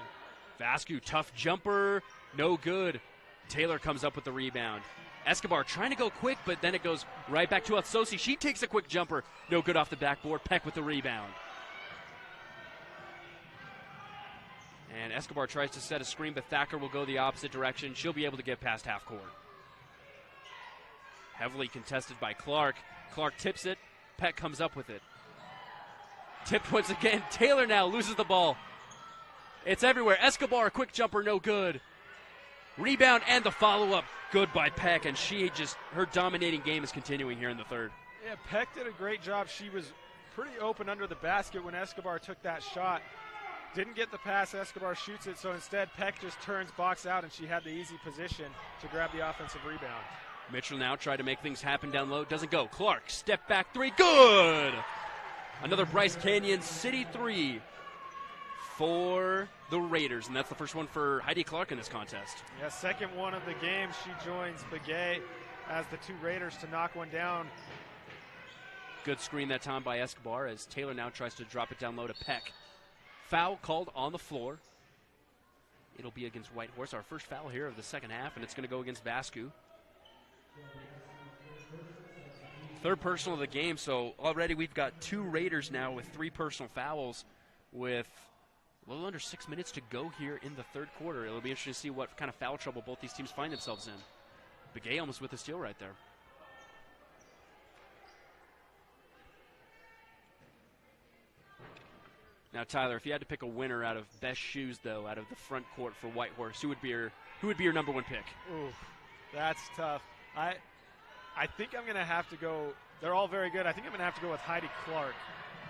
Vascu, tough jumper, no good. Taylor comes up with the rebound. Escobar trying to go quick, but then it goes right back to Altsosi. She takes a quick jumper, no good off the backboard. Peck with the rebound. And Escobar tries to set a screen, but Thacker will go the opposite direction. She'll be able to get past half court. Heavily contested by Clark. Clark tips it. Peck comes up with it. Tipped once again. Taylor now loses the ball. It's everywhere. Escobar, quick jumper, no good. Rebound and the follow-up. Good by Peck, and her dominating game is continuing here in the third. Yeah, Peck did a great job. She was pretty open under the basket when Escobar took that shot. Didn't get the pass. Escobar shoots it, so instead Peck just turns box out, and she had the easy position to grab the offensive rebound. Mitchell now tried to make things happen down low. Doesn't go. Clark, step back three. Good! Another Bryce Canyon City three for the Raiders, and that's the first one for Heidi Clark in this contest. Yeah, second one of the game. She joins Begay as the two Raiders to knock one down. Good screen that time by Escobar as Taylor now tries to drop it down low to Peck. Foul called on the floor. It'll be against Whitehorse, our first foul here of the second half, and it's going to go against Vascu. Third personal of the game, so already we've got two Raiders now with 3 personal fouls with a little under 6 minutes to go here in the third quarter. It'll be interesting to see what kind of foul trouble both these teams find themselves in. Begay almost with a steal right there. Now, Tyler, if you had to pick a winner out of best shoes, though, out of the front court for Whitehorse, who would be your number one pick? Ooh, that's tough. I think I'm going to have to go. They're all very good. I think I'm going to have to go with Heidi Clark.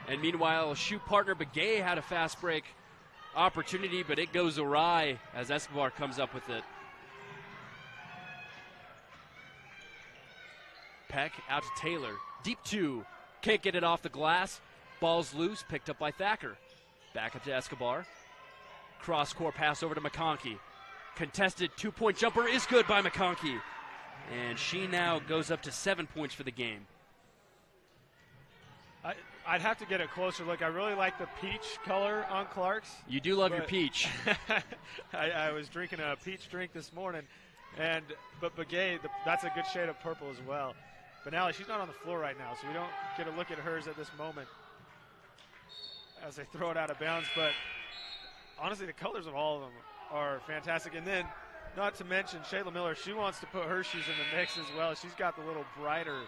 And meanwhile, shoe partner Begay had a fast break opportunity, but it goes awry as Escobar comes up with it. Peck out to Taylor. Deep two. Can't get it off the glass. Ball's loose. Picked up by Thacker. Back up to Escobar. Cross-court pass over to McConkey. Contested two-point jumper is good by McConkey. And she now goes up to 7 points for the game. I'd have to get a closer look. I really like the peach color on Clark's. You do love your peach. I was drinking a peach drink this morning, but Begay, that's a good shade of purple as well. But Allie, she's not on the floor right now, so we don't get a look at hers at this moment as they throw it out of bounds. But honestly, the colors of all of them are fantastic. And then, not to mention, Shayla Miller, she wants to put her shoes in the mix as well. She's got the little brighter,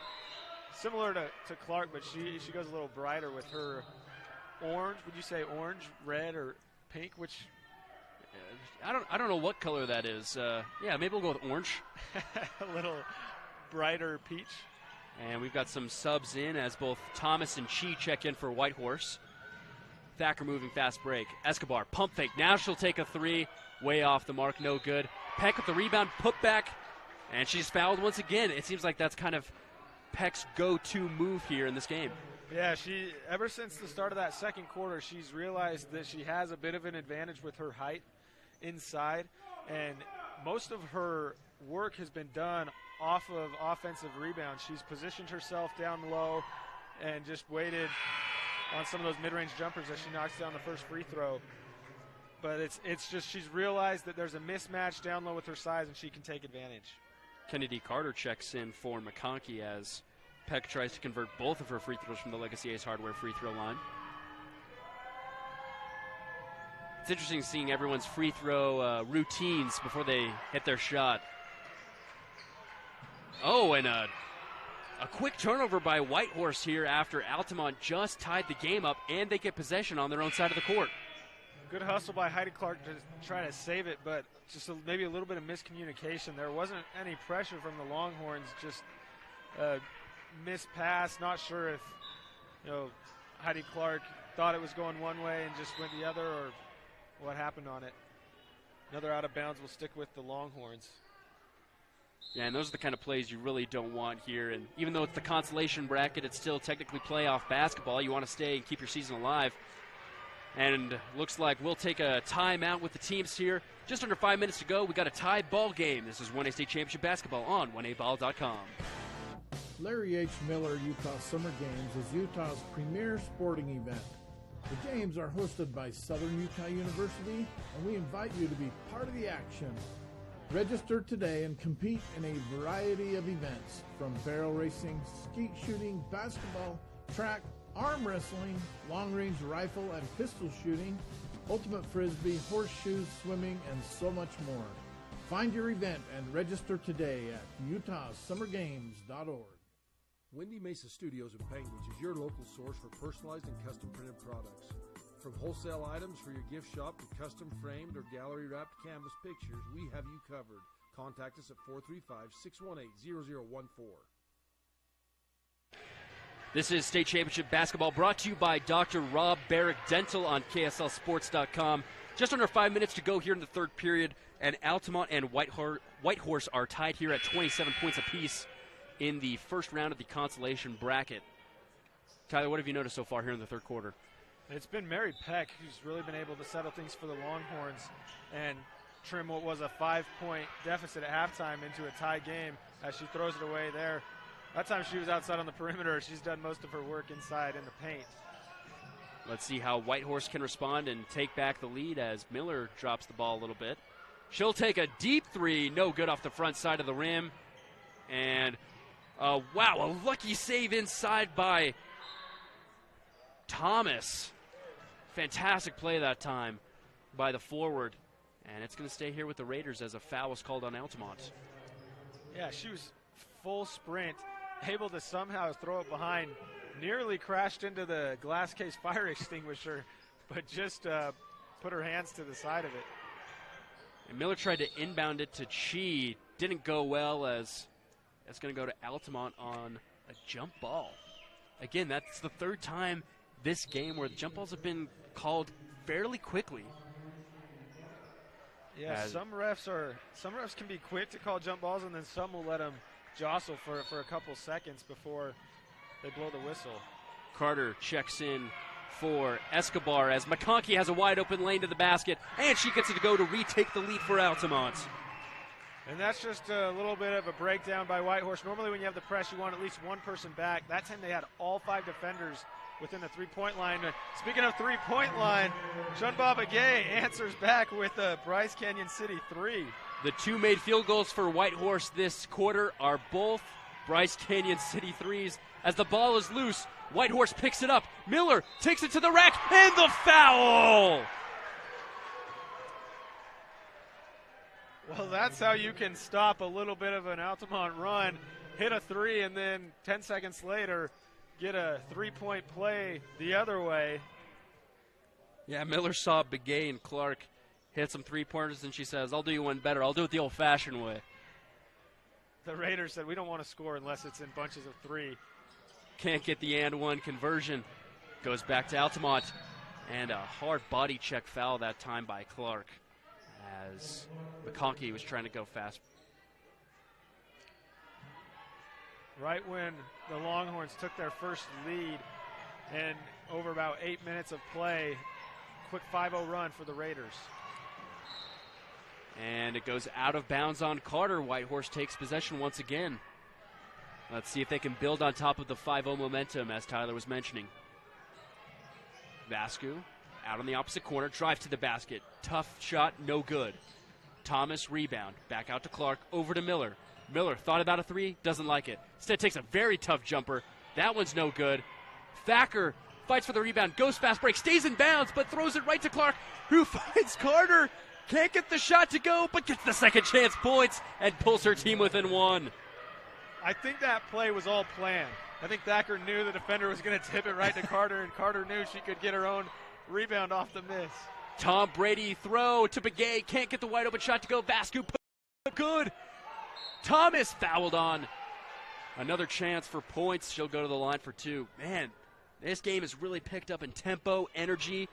similar to Clark, but she goes a little brighter with her orange. Would you say orange, red, or pink? Which I don't know what color that is. Yeah, maybe we'll go with orange. A little brighter peach. And we've got some subs in as both Thomas and Chi check in for Whitehorse. Thacker moving fast break. Escobar, pump fake. Now she'll take a three. Way off the mark, no good. Peck with the rebound, put back. And she's fouled once again. It seems like that's kind of Peck's go-to move here in this game. Yeah, ever since the start of that second quarter, she's realized that she has a bit of an advantage with her height inside. And most of her work has been done off of offensive rebounds. She's positioned herself down low and just waited on some of those mid-range jumpers as she knocks down the first free throw. But it's just she's realized that there's a mismatch down low with her size, and she can take advantage. Kennedy Carter checks in for McConkey as Peck tries to convert both of her free throws from the Legacy Ace Hardware free throw line. It's interesting seeing everyone's free throw routines before they hit their shot. Oh, and a quick turnover by Whitehorse here after Altamont just tied the game up, and they get possession on their own side of the court. Good hustle by Heidi Clark to try to save it, but just maybe a little bit of miscommunication. There wasn't any pressure from the Longhorns, just missed pass. Not sure if Heidi Clark thought it was going one way and just went the other, what happened on it. Another out of bounds will stick with the Longhorns. Yeah, and those are the kind of plays you really don't want here. And even though it's the consolation bracket, it's still technically playoff basketball. You want to stay and keep your season alive. And looks like we'll take a timeout with the teams here. Just under 5 minutes to go. We got a tie ball game. This is 1A State Championship Basketball on 1aball.com. Larry H. Miller Utah Summer Games is Utah's premier sporting event. The games are hosted by Southern Utah University, and we invite you to be part of the action. Register today and compete in a variety of events, from barrel racing, skeet shooting, basketball, track, arm wrestling, long-range rifle and pistol shooting, ultimate frisbee, horseshoes, swimming, and so much more. Find your event and register today at utahsummergames.org. Windy Mesa Studios in Penguins is your local source for personalized and custom printed products. From wholesale items for your gift shop to custom framed or gallery wrapped canvas pictures, we have you covered. Contact us at 435-618-0014. This is State Championship Basketball brought to you by Dr. Rob Barrick Dental on KSLSports.com. Just under 5 minutes to go here in the third period, and Altamont and Whitehorse are tied here at 27 points apiece in the first round of the consolation bracket. Tyler, what have you noticed so far here in the third quarter? It's been Mary Peck who's really been able to settle things for the Longhorns and trim what was a 5-point deficit at halftime into a tie game as she throws it away there. That time she was outside on the perimeter. She's done most of her work inside in the paint. Let's see how Whitehorse can respond and take back the lead as Miller drops the ball a little bit. She'll take a deep three, no good off the front side of the rim. And, wow, a lucky save inside by Thomas. Fantastic play that time by the forward. And it's going to stay here with the Raiders as a foul was called on Altamont. Yeah, she was full sprint, able to somehow throw it behind. Nearly crashed into the glass case fire extinguisher, but just put her hands to the side of it. And Miller tried to inbound it to Chi. Didn't go well as it's going to go to Altamont on a jump ball. Again, that's the third time this game where the jump balls have been called fairly quickly. Yeah, some refs can be quick to call jump balls, and then some will let them jostle for a couple seconds before they blow the whistle. Carter checks in for Escobar as McConkey has a wide open lane to the basket, and she gets it to go to retake the lead for Altamont. And that's just a little bit of a breakdown by Whitehorse. Normally when you have the press, you want at least one person back. That time they had all 5 defenders within the three-point line. Speaking of three-point line, Shunbaba Gay answers back with a Bryce Canyon City 3. The 2 made field goals for Whitehorse this quarter are both Bryce Canyon City 3s. As the ball is loose, Whitehorse picks it up. Miller takes it to the rack, and the foul! Well, that's how you can stop a little bit of an Altamont run, hit a 3, and then 10 seconds later get a 3-point play the other way. Yeah, Miller saw Begay and Clark hit some 3-pointers, and she says, I'll do you one better. I'll do it the old-fashioned way. The Raiders said, we don't want to score unless it's in bunches of 3. Can't get the and one conversion. Goes back to Altamont. And a hard body check foul that time by Clark as McConkey was trying to go fast. Right when the Longhorns took their first lead, and over about 8 minutes of play, quick 5-0 run for the Raiders. And it goes out of bounds on Carter. Whitehorse takes possession once again. Let's see if they can build on top of the 5-0 momentum, as Tyler was mentioning. Vascu out on the opposite corner, drive to the basket. Tough shot, no good. Thomas rebound, back out to Clark, over to Miller. Miller thought about a 3, doesn't like it. Instead takes a very tough jumper. That one's no good. Thacker fights for the rebound, goes fast break, stays in bounds, but throws it right to Clark, who finds Carter. Can't get the shot to go, but gets the second chance points and pulls her team within 1. I think that play was all planned. I think Thacker knew the defender was going to tip it right to Carter, and Carter knew she could get her own rebound off the miss. Tom Brady throw to Begay, can't get the wide open shot to go. Vascu put good. Thomas fouled on. Another chance for points. She'll go to the line for 2. Man, this game has really picked up in tempo, energy,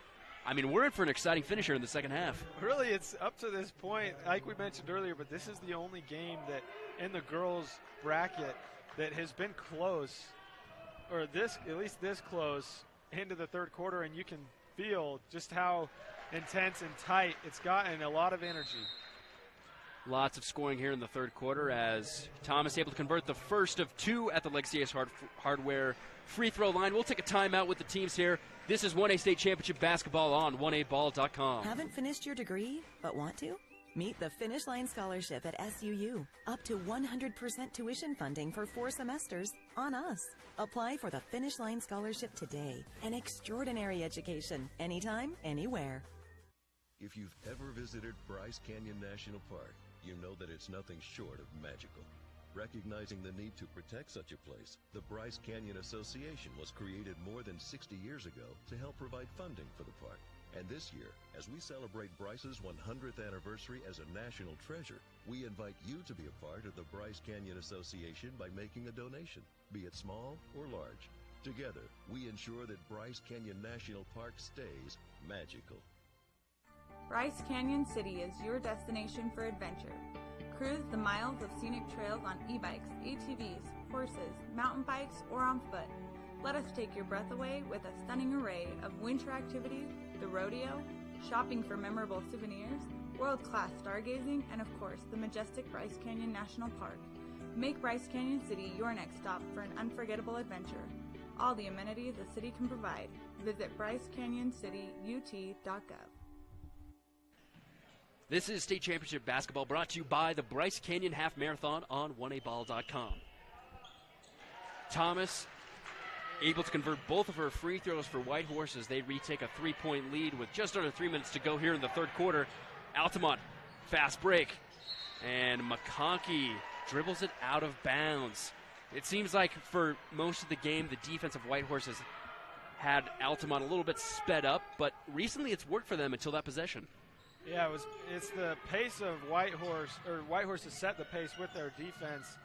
I mean, we're in for an exciting finish here in the second half. Really, it's up to this point, like we mentioned earlier, but this is the only game that in the girls' bracket that has been close, or at least this close into the third quarter, and you can feel just how intense and tight it's gotten. A lot of energy. Lots of scoring here in the third quarter as Thomas able to convert the first of two at the Legacy Ace Hardware free throw line. We'll take a timeout with the teams here. This is 1A State Championship Basketball on 1aball.com. Haven't finished your degree, but want to? Meet the Finish Line Scholarship at SUU. Up to 100% tuition funding for 4 semesters on us. Apply for the Finish Line Scholarship today. An extraordinary education, anytime, anywhere. If you've ever visited Bryce Canyon National Park, you know that it's nothing short of magical. Recognizing the need to protect such a place, the Bryce Canyon Association was created more than 60 years ago to help provide funding for the park. And this year, as we celebrate Bryce's 100th anniversary as a national treasure, we invite you to be a part of the Bryce Canyon Association by making a donation, be it small or large. Together, we ensure that Bryce Canyon National Park stays magical. Bryce Canyon City is your destination for adventure. Cruise the miles of scenic trails on e-bikes, ATVs, horses, mountain bikes, or on foot. Let us take your breath away with a stunning array of winter activities, the rodeo, shopping for memorable souvenirs, world-class stargazing, and of course, the majestic Bryce Canyon National Park. Make Bryce Canyon City your next stop for an unforgettable adventure. All the amenities the city can provide. Visit BryceCanyonCityUT.gov. This is State Championship Basketball brought to you by the Bryce Canyon Half Marathon on 1aball.com. Thomas able to convert both of her free throws for Whitehorse as they retake a 3-point lead with just under 3 minutes to go here in the third quarter. Altamont, fast break, and McConkey dribbles it out of bounds. It seems like for most of the game, the defense of Whitehorse has had Altamont a little bit sped up, but recently it's worked for them until that possession. Yeah, it's the pace of Whitehorse, or Whitehorse has set the pace with their defense,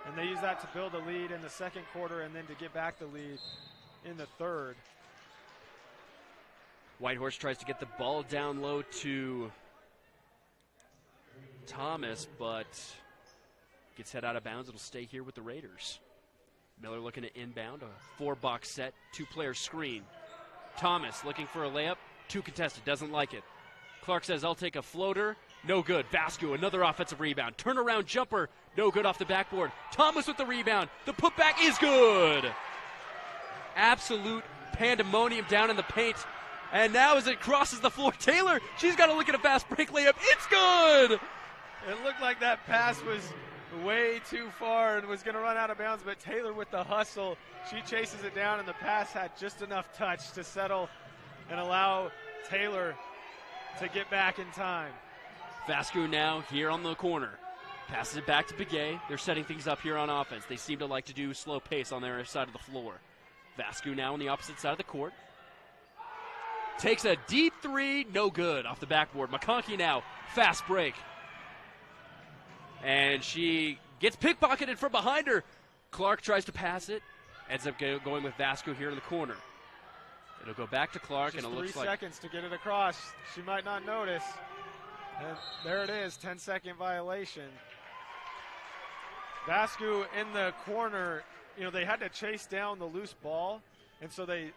and they use that to build a lead in the second quarter and then to get back the lead in the third. Whitehorse tries to get the ball down low to Thomas, but gets head out of bounds. It'll stay here with the Raiders. Miller looking to inbound, a 4-box set, 2-player screen. Thomas looking for a layup, 2 contested, doesn't like it. Clark says, I'll take a floater. No good. Vascu, another offensive rebound. Turnaround jumper. No good off the backboard. Thomas with the rebound. The putback is good. Absolute pandemonium down in the paint. And now as it crosses the floor, Taylor, she's got to look at a fast break layup. It's good. It looked like that pass was way too far and was going to run out of bounds, but Taylor with the hustle, she chases it down, and the pass had just enough touch to settle and allow Taylor to get back in time. Vascu now here on the corner. Passes it back to Begay. They're setting things up here on offense. They seem to like to do slow pace on their side of the floor. Vascu now on the opposite side of the court. Takes a deep 3, no good off the backboard. McConkey now, fast break. And she gets pickpocketed from behind her. Clark tries to pass it. Ends up going with Vascu here in the corner. It'll go back to Clark, just and it looks like 3 seconds to get it across. She might not notice. And there it is, 10-second violation. Vascu in the corner, they had to chase down the loose ball, and so they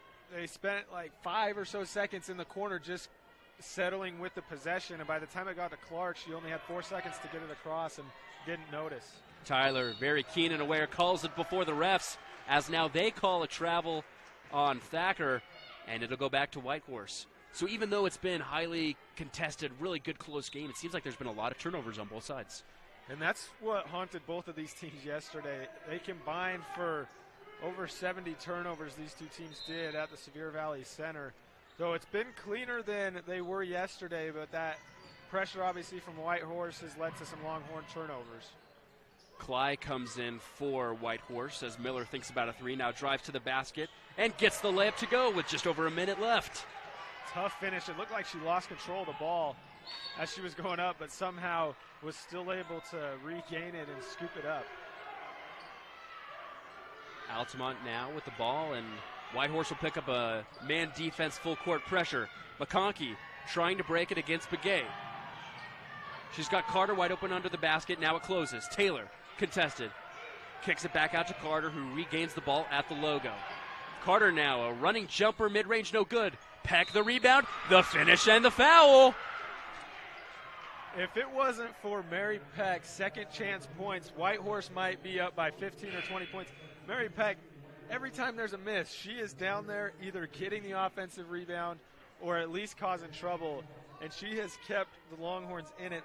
spent like 5 or so seconds in the corner just settling with the possession, and by the time it got to Clark, she only had 4 seconds to get it across and didn't notice. Tyler, very keen and aware, calls it before the refs, as now they call a travel on Thacker, and it'll go back to Whitehorse. So even though it's been highly contested, really good close game, it seems like there's been a lot of turnovers on both sides. And that's what haunted both of these teams yesterday. They combined for over 70 turnovers, these two teams did at the Sevier Valley Center. So it's been cleaner than they were yesterday, but that pressure obviously from Whitehorse has led to some Longhorn turnovers. Cly comes in for Whitehorse as Miller thinks about a 3, now drives to the basket and gets the layup to go with just over a minute left. Tough finish. It looked like she lost control of the ball as she was going up, but somehow was still able to regain it and scoop it up. Altamont now with the ball, and Whitehorse will pick up a man defense full court pressure. McConkey trying to break it against Begay. She's got Carter wide open under the basket. Now it closes. Taylor contested. Kicks it back out to Carter, who regains the ball at the logo. Carter now, a running jumper, mid-range, no good. Peck the rebound, the finish, and the foul. If it wasn't for Mary Peck's second chance points, Whitehorse might be up by 15 or 20 points. Mary Peck, every time there's a miss, she is down there either getting the offensive rebound or at least causing trouble, and she has kept the Longhorns in it.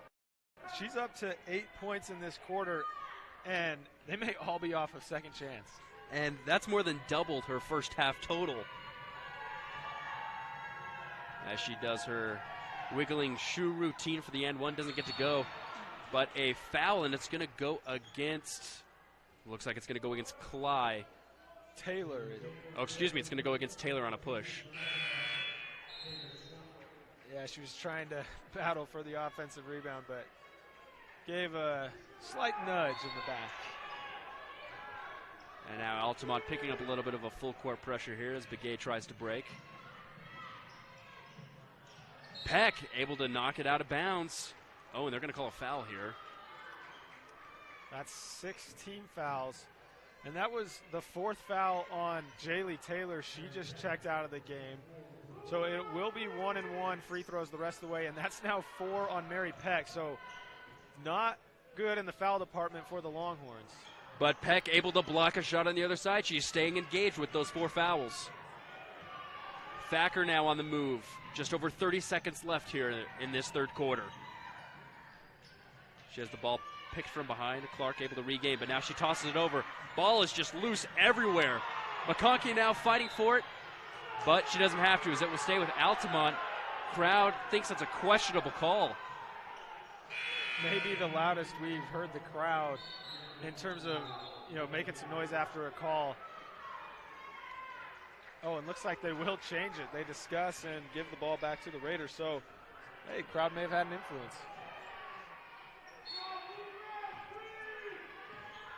She's up to 8 points in this quarter, and they may all be off of second chance. And that's more than doubled her first half total. As she does her wiggling shoe routine for the end. One doesn't get to go, but a foul, and it's going to go against, looks like it's going to go against Cly. Taylor. Oh, excuse me, it's going to go against Taylor on a push. Yeah, she was trying to battle for the offensive rebound, but gave a slight nudge in the back. And now Altamont picking up a little bit of a full court pressure here as Begay tries to break. Peck able to knock it out of bounds. Oh, and they're going to call a foul here. That's 16 fouls. And that was the fourth foul on Jaylee Taylor. She just checked out of the game. So it will be 1-and-1 free throws the rest of the way, and that's now 4 on Mary Peck. So not good in the foul department for the Longhorns. But Peck able to block a shot on the other side. She's staying engaged with those 4 fouls. Thacker now on the move. Just over 30 seconds left here in this third quarter. She has the ball picked from behind. Clark able to regain, but now she tosses it over. Ball is just loose everywhere. McConkey now fighting for it, but she doesn't have to, as it will stay with Altamont. Crowd thinks it's a questionable call. Maybe the loudest we've heard the crowd in terms of, making some noise after a call. Oh, and looks like they will change it. They discuss and give the ball back to the Raiders. So, hey, crowd may have had an influence.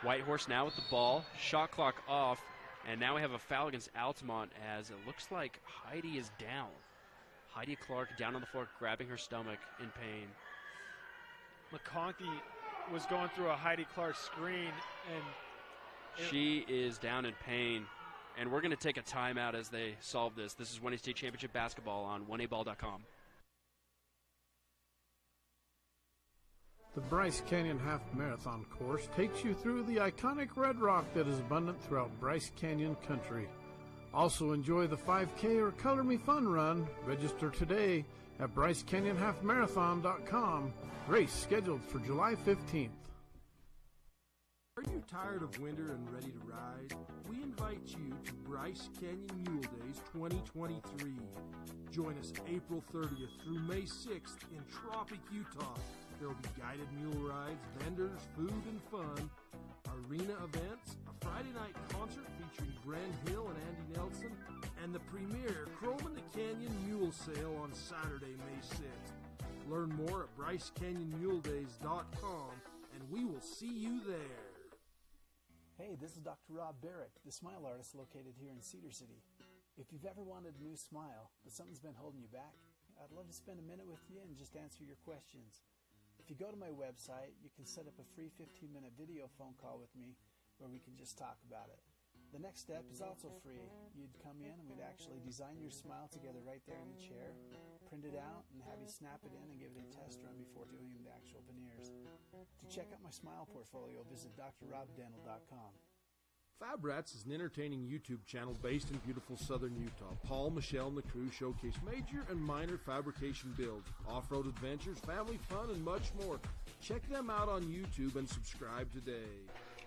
Whitehorse now with the ball. Shot clock off. And now we have a foul against Altamont as it looks like Heidi is down. Heidi Clark down on the floor, grabbing her stomach in pain. McConkey was going through a Heidi Clark screen, and she is down in pain. And we're going to take a timeout as they solve this. This is 1A State Championship Basketball on 1aball.com. The Bryce Canyon Half Marathon course takes you through the iconic red rock that is abundant throughout Bryce Canyon country. Also enjoy the 5K or Color Me Fun run. Register today at BryceCanyonHalfMarathon.com. Race scheduled for July 15th. Are you tired of winter and ready to ride? We invite you to Bryce Canyon Mule Days 2023. Join us April 30th through May 6th in Tropic, Utah. There will be guided mule rides, vendors, food and fun, arena events, a Friday night concert featuring Bren Hill and Andy Nelson, and the premier Chrome in the Canyon Mule Sale on Saturday, May 6th. Learn more at BryceCanyonMuleDays.com, and we will see you there. Hey, this is Dr. Rob Barrick, the smile artist located here in Cedar City. If you've ever wanted a new smile, but something's been holding you back, I'd love to spend a minute with you and just answer your questions. If you go to my website, you can set up a free 15-minute video phone call with me where we can just talk about it. The next step is also free. You'd come in and we'd actually design your smile together right there in the chair, print it out, and have you snap it in and give it a test run before doing the actual veneers. To check out my smile portfolio, visit drrobdental.com. Fab Rats is an entertaining YouTube channel based in beautiful southern Utah. Paul, Michelle, and the crew showcase major and minor fabrication builds, off-road adventures, family fun, and much more. Check them out on YouTube and subscribe today.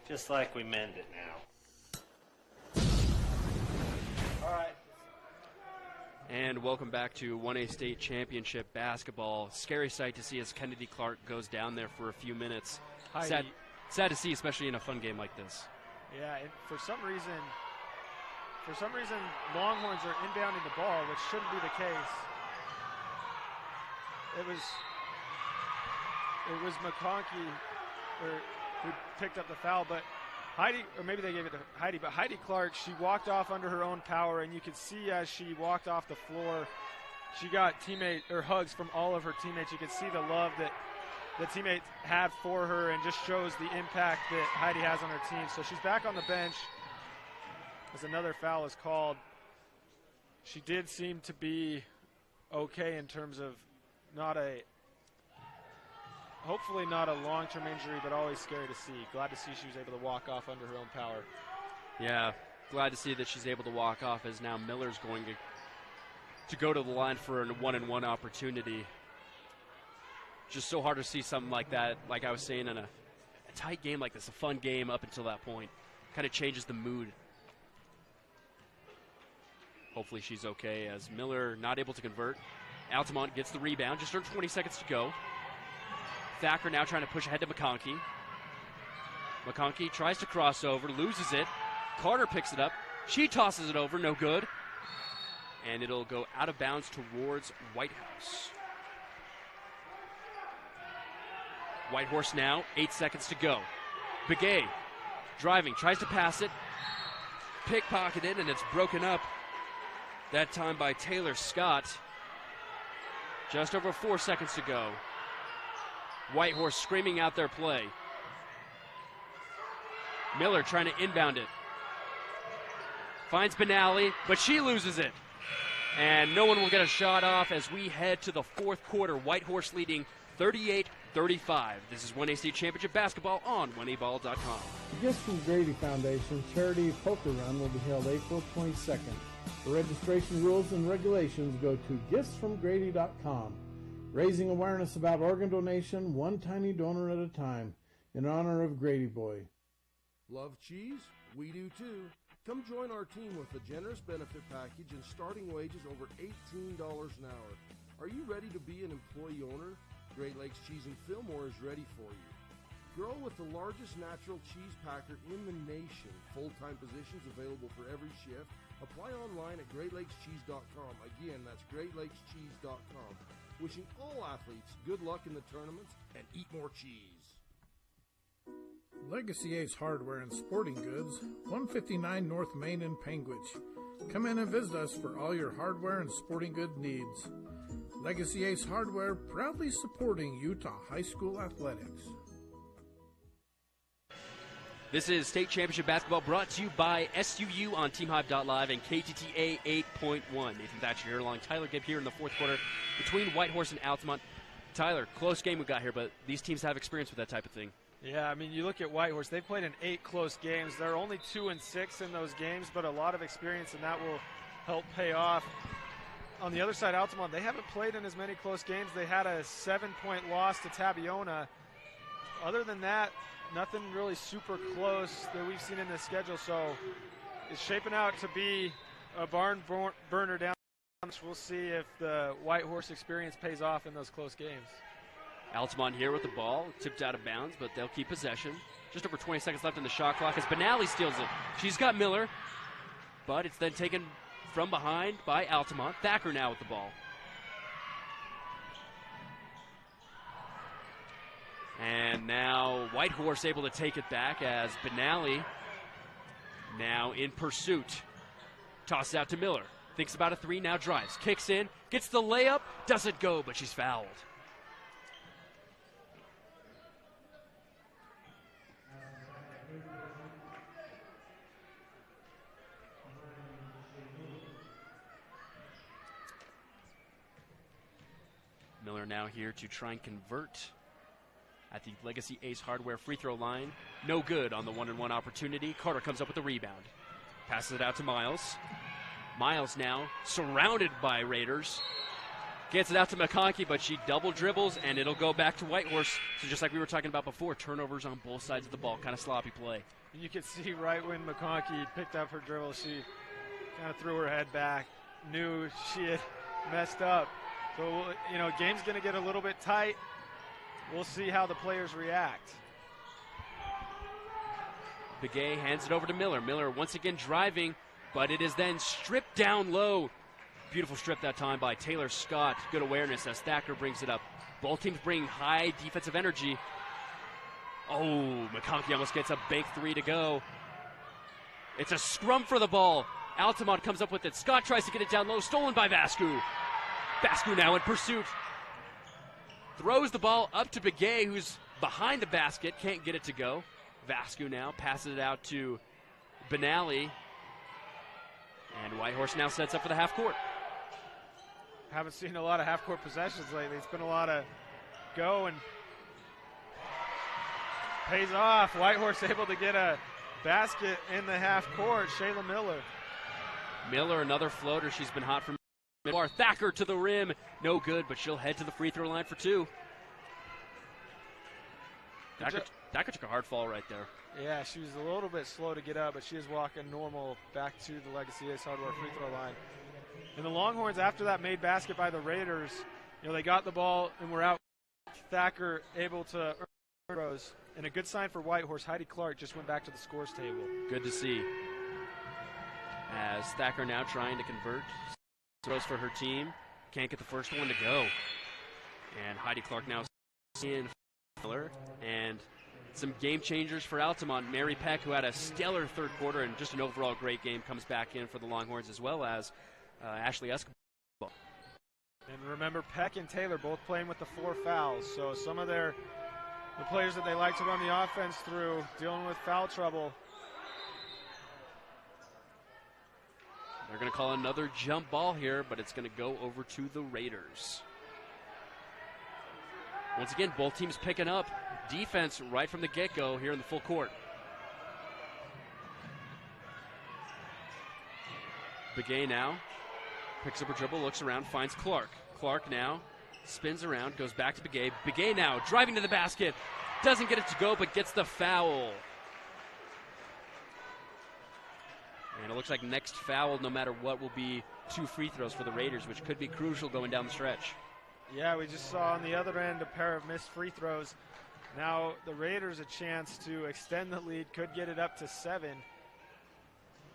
Just like we meant it now. All right. And welcome back to 1A State Championship Basketball. Scary sight to see as Kennedy Clark goes down there for a few minutes. Sad to see, especially in a fun game like this. Yeah, and for some reason, Longhorns are inbounding the ball, which shouldn't be the case. It was McConkey who picked up the foul, but Heidi, or maybe they gave it to Heidi, but Heidi Clark, she walked off under her own power, and you could see as she walked off the floor, she got hugs from all of her teammates. You could see the love that the teammates had for her, and just shows the impact that Heidi has on her team. So she's back on the bench as another foul is called. She did seem to be okay in terms of hopefully not a long-term injury, but always scary to see. Glad to see she was able to walk off under her own power. Yeah, glad to see that she's able to walk off, as now Miller's going to go to the line for a one-and-one opportunity. Just so hard to see something like that, like I was saying, in a tight game like this, a fun game up until that point. Kind of changes the mood. Hopefully she's okay, as Miller not able to convert. Altamont gets the rebound, just under 20 seconds to go. Thacker now trying to push ahead to McConkey. McConkey tries to cross over, loses it. Carter picks it up. She tosses it over, no good. And it'll go out of bounds towards Whitehouse. Whitehorse now, 8 seconds to go. Begay driving, tries to pass it. Pickpocketed, and it's broken up. That time by Taylor Scott. Just over 4 seconds to go. Whitehorse screaming out their play. Miller trying to inbound it. Finds Benally, but she loses it. And no one will get a shot off as we head to the fourth quarter. Whitehorse leading 38-35. This is 1AC Championship Basketball on 1aball.com. The Gifts from Grady Foundation Charity Poker Run will be held April 22nd. For registration rules and regulations, go to giftsfromgrady.com. Raising awareness about organ donation, one tiny donor at a time, in honor of Grady Boy. Love cheese? We do too. Come join our team with a generous benefit package and starting wages over $18 an hour. Are you ready to be an employee owner? Great Lakes Cheese in Fillmore is ready for you. Grow with the largest natural cheese packer in the nation. Full-time positions available for every shift. Apply online at GreatLakesCheese.com. Again, that's GreatLakesCheese.com. Wishing all athletes good luck in the tournaments and eat more cheese. Legacy Ace Hardware and Sporting Goods, 159 North Main in Panguitch. Come in and visit us for all your hardware and sporting good needs. Legacy Ace Hardware, proudly supporting Utah High School athletics. This is State Championship Basketball brought to you by SUU on TeamHype.live and KTTA 8.1. Nathan Thatcher here along Tyler Gibb here in the fourth quarter between Whitehorse and Altamont. Tyler, close game we got here, but these teams have experience with that type of thing. Yeah, I mean, you look at Whitehorse, they've played in 8 close games. They're only 2-6 in those games, but a lot of experience, and that will help pay off. On the other side, Altamont, they haven't played in as many close games. They had a 7-point loss to Tabiona. Other than that, nothing really super close that we've seen in this schedule, so it's shaping out to be a barn burner down. We'll see if the Whitehorse experience pays off in those close games. Altamont here with the ball, tipped out of bounds, but they'll keep possession. Just over 20 seconds left in the shot clock as Benally steals it. She's got Miller, but it's then taken from behind by Altamont. Thacker now with the ball. And now Whitehorse able to take it back as Benally now in pursuit. Tosses out to Miller. Thinks about a three, now drives. Kicks in, gets the layup, doesn't go, but she's fouled. Miller now here to try and convert at the Legacy Ace Hardware free throw line. No good on the one-on-one opportunity. Carter comes up with the rebound. Passes it out to Miles. Miles now surrounded by Raiders. Gets it out to McConkey, but she double dribbles, and it'll go back to Whitehorse. So just like we were talking about before, turnovers on both sides of the ball. Kind of sloppy play. You could see right when McConkey picked up her dribble, she kind of threw her head back, knew she had messed up. So, you know, game's going to get a little bit tight. We'll see how the players react. Begay hands it over to Miller. Miller once again driving, but it is then stripped down low. Beautiful strip that time by Taylor Scott. Good awareness as Thacker brings it up. Both teams bring high defensive energy. Oh, McConkey almost gets a bank three to go. It's a scrum for the ball. Altamont comes up with it. Scott tries to get it down low, stolen by Vascu. Vascu now in pursuit. Throws the ball up to Begay, who's behind the basket, can't get it to go. Vascu now passes it out to Benally. And Whitehorse now sets up for the half court. Haven't seen a lot of half court possessions lately. It's been a lot of go and pays off. Whitehorse able to get a basket in the half court. Shayla Miller. Miller, another floater. She's been hot from Thacker to the rim. No good, but she'll head to the free throw line for two. Thacker took a hard fall right there. Yeah, she was a little bit slow to get up, but she is walking normal back to the Legacy Ace Hardware free throw line. And the Longhorns, after that made basket by the Raiders, they got the ball and were out. Thacker able to earn throws. And a good sign for Whitehorse, Heidi Clark just went back to the scores table. Good to see. As Thacker now trying to convert throws for her team. Can't get the first one to go. And Heidi Clark now in Filler. And some game changers for Altamont. Mary Peck, who had a stellar third quarter and just an overall great game, comes back in for the Longhorns, as well as Ashley Escobar. And remember, Peck and Taylor both playing with the 4 fouls. So some of the players that they like to run the offense through, dealing with foul trouble. They're going to call another jump ball here, but it's going to go over to the Raiders. Once again, both teams picking up defense right from the get-go here in the full court. Begay now picks up her dribble, looks around, finds Clark. Clark now spins around, goes back to Begay. Begay now driving to the basket. Doesn't get it to go, but gets the foul. And it looks like next foul, no matter what, will be 2 free throws for the Raiders, which could be crucial going down the stretch. Yeah, we just saw on the other end a pair of missed free throws. Now the Raiders a chance to extend the lead, could get it up to 7.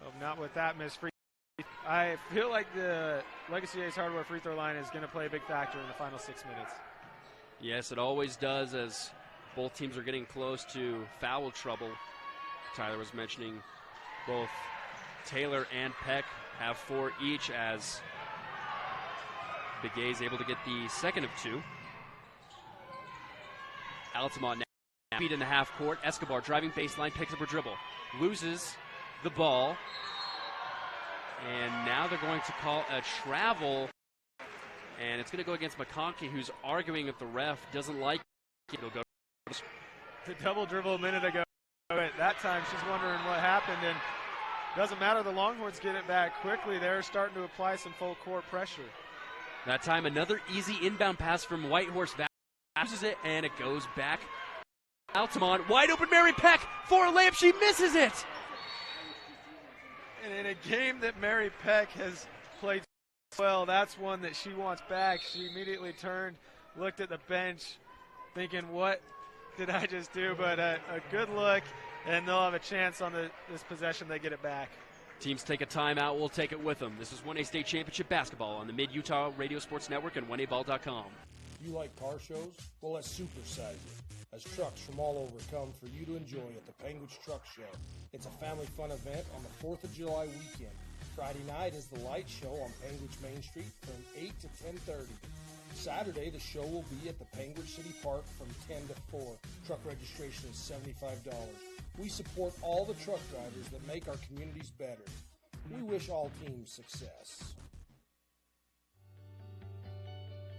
Oh, not with that missed free. I feel like the Legacy Ace Hardware free throw line is going to play a big factor in the final 6 minutes. Yes, it always does, as both teams are getting close to foul trouble. Tyler was mentioning both Taylor and Peck have 4 each, as Begay is able to get the second of 2. Altamont now feet in the half court. Escobar driving baseline, picks up her dribble, loses the ball, and now they're going to call a travel, and it's going to go against McConkey, who's arguing if the ref doesn't like it. It'll go. The double dribble a minute ago. That time she's wondering what happened, and doesn't matter. The Longhorns get it back quickly. They're starting to apply some full court pressure. That time another easy inbound pass from Whitehorse. Uses it, and it goes back. Altamont, wide open Mary Peck for a layup. She misses it. And in a game that Mary Peck has played well, that's one that she wants back. She immediately turned, looked at the bench, thinking, what did I just do? But a good look, and they'll have a chance on this possession. They get it back. Teams take a timeout. We'll take it with them. This is 1A State Championship Basketball on the Mid-Utah Radio Sports Network and 1aball.com. You like car shows? Well, let's supersize it, as trucks from all over come for you to enjoy at the Penguins Truck Show. It's a family fun event on the 4th of July weekend. Friday night is the light show on Penguins Main Street from 8 to 10:30. Saturday, the show will be at the Penguin City Park from 10 to 4. Truck registration is $75. We support all the truck drivers that make our communities better. We wish all teams success.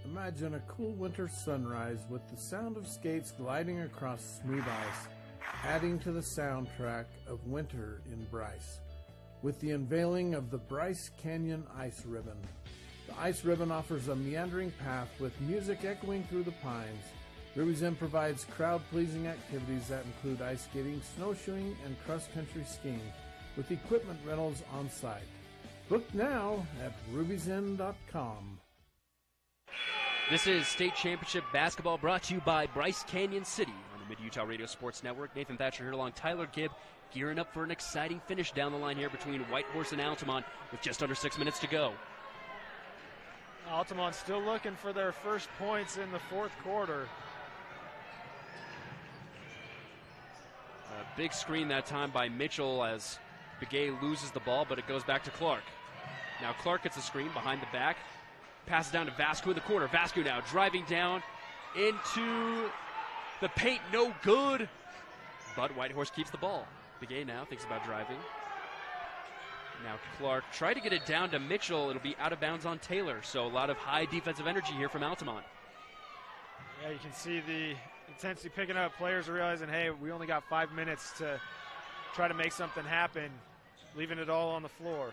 Imagine a cool winter sunrise with the sound of skates gliding across smooth ice, adding to the soundtrack of winter in Bryce, with the unveiling of the Bryce Canyon Ice Ribbon. The Ice Ribbon offers a meandering path with music echoing through the pines. Ruby's Inn provides crowd-pleasing activities that include ice skating, snowshoeing, and cross-country skiing, with equipment rentals on site. Book now at ruby'sinn.com. This is State Championship Basketball, brought to you by Bryce Canyon City on the Mid-Utah Radio Sports Network. Nathan Thatcher here along Tyler Gibb, gearing up for an exciting finish down the line here between Whitehorse and Altamont with just under 6 minutes to go. Altamont still looking for their first points in the fourth quarter. Big screen that time by Mitchell as Begay loses the ball, but it goes back to Clark. Now Clark gets a screen behind the back. Passes down to Vasco in the corner. Vasco now driving down into the paint. No good. But Whitehorse keeps the ball. Begay now thinks about driving. Now Clark tried to get it down to Mitchell. It'll be out of bounds on Taylor. So a lot of high defensive energy here from Altamont. Yeah, you can see the intensity picking up. Players are realizing, hey, we only got 5 minutes to try to make something happen, leaving it all on the floor.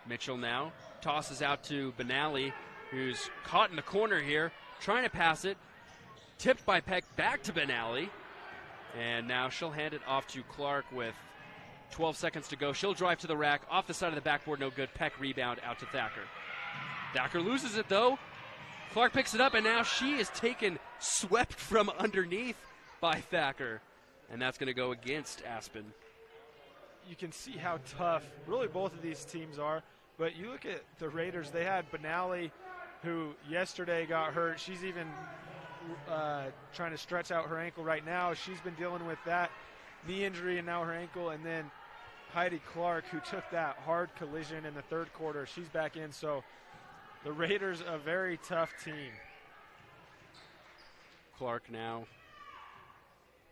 Mitchell now tosses out to Benally, who's caught in the corner here, trying to pass it. Tipped by Peck back to Benally. And now she'll hand it off to Clark with 12 seconds to go. She'll drive to the rack, off the side of the backboard, no good. Peck rebound out to Thacker. Thacker loses it though. Clark picks it up, and now she is taken, swept from underneath by Thacker. And that's going to go against Aspen. You can see how tough really both of these teams are. But you look at the Raiders, they had Benally, who yesterday got hurt. She's even trying to stretch out her ankle right now. She's been dealing with that knee injury and now her ankle. And then Heidi Clark, who took that hard collision in the third quarter, she's back in. So the Raiders, a very tough team. Clark now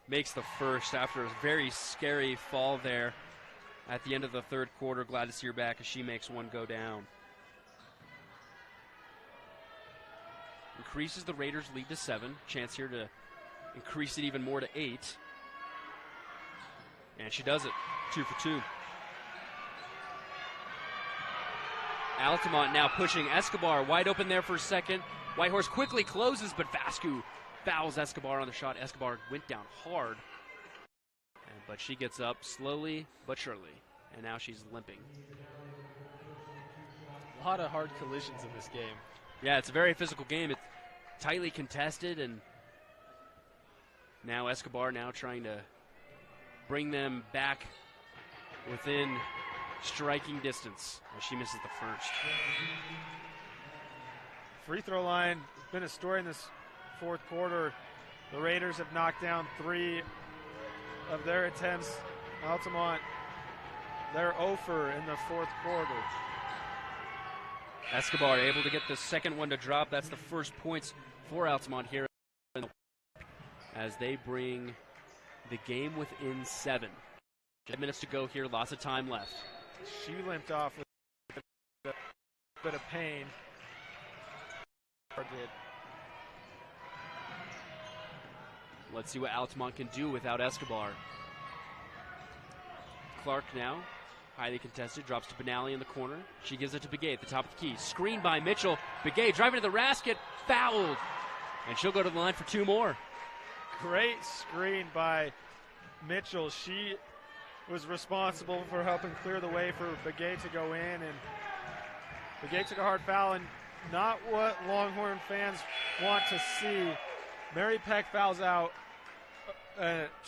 makes the first after a very scary fall there at the end of the third quarter. Glad to see her back as she makes one go down. Increases the Raiders' lead to 7. Chance here to increase it even more to 8. And she does it. 2 for 2. Altamont now pushing Escobar wide open there for a second. Whitehorse quickly closes, but Vasco fouls Escobar on the shot. Escobar went down hard. But she gets up slowly but surely, and now she's limping. A lot of hard collisions in this game. Yeah, it's a very physical game. It's tightly contested, and now Escobar now trying to bring them back within striking distance as she misses the first. Free throw line, been a story in this fourth quarter. The Raiders have knocked down 3 of their attempts. Altamont, they're 0 for in the fourth quarter. Escobar able to get the second one to drop. That's the first points for Altamont here as they bring the game within 7. 10 minutes to go here, lots of time left. She limped off with a bit of pain. Let's see what Altamont can do without Escobar. Clark now, highly contested, drops to Benally in the corner. She gives it to Begay at the top of the key. Screened by Mitchell. Begay driving to the basket, fouled. And she'll go to the line for 2 more. Great screen by Mitchell. She was responsible for helping clear the way for Begay to go in. And Begay took a hard foul, and not what Longhorn fans want to see. Mary Peck fouls out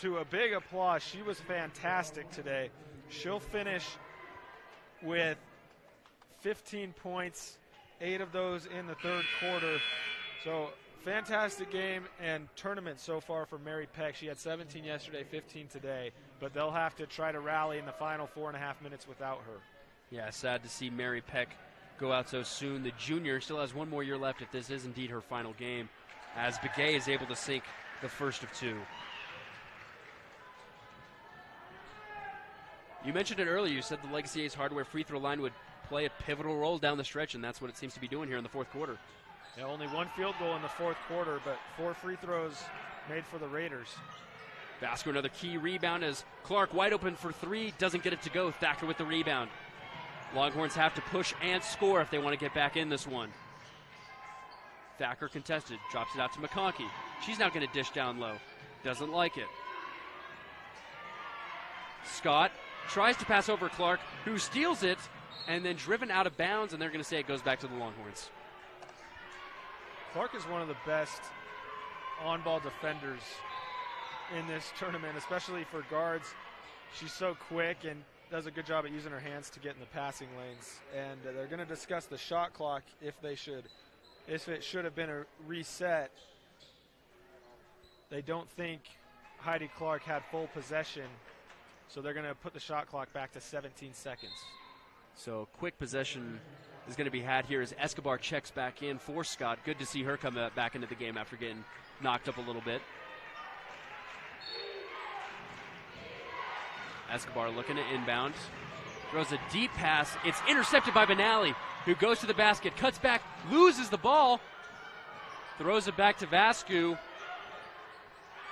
to a big applause. She was fantastic today. She'll finish with 15 points, 8 of those in the third quarter. So fantastic game and tournament so far for Mary Peck. She had 17 yesterday, 15 today, but they'll have to try to rally in the final 4.5 minutes without her. Yeah, sad to see Mary Peck go out so soon. The junior still has 1 more year left if this is indeed her final game, as Begay is able to sink the first of 2. You mentioned it earlier. You said the Legacy Ace hardware free throw line would play a pivotal role down the stretch, and that's what it seems to be doing here in the fourth quarter. Yeah, only 1 field goal in the fourth quarter, but 4 free throws made for the Raiders. Vasco another key rebound as Clark wide open for 3, doesn't get it to go. Thacker with the rebound. Longhorns have to push and score if they want to get back in this one. Thacker contested, drops it out to McConkey. She's now going to dish down low. Doesn't like it. Scott tries to pass over Clark, who steals it, and then driven out of bounds, and they're going to say it goes back to the Longhorns. Clark is one of the best on-ball defenders in this tournament, especially for guards. She's so quick and does a good job at using her hands to get in the passing lanes. And they're going to discuss the shot clock if it should have been a reset. They don't think Heidi Clark had full possession, so they're going to put the shot clock back to 17 seconds. So quick possession is going to be had here as Escobar checks back in for Scott. Good to see her come back into the game after getting knocked up a little bit. Escobar looking to inbound. Throws a deep pass. It's intercepted by Benally, who goes to the basket, cuts back, loses the ball, throws it back to Vascu,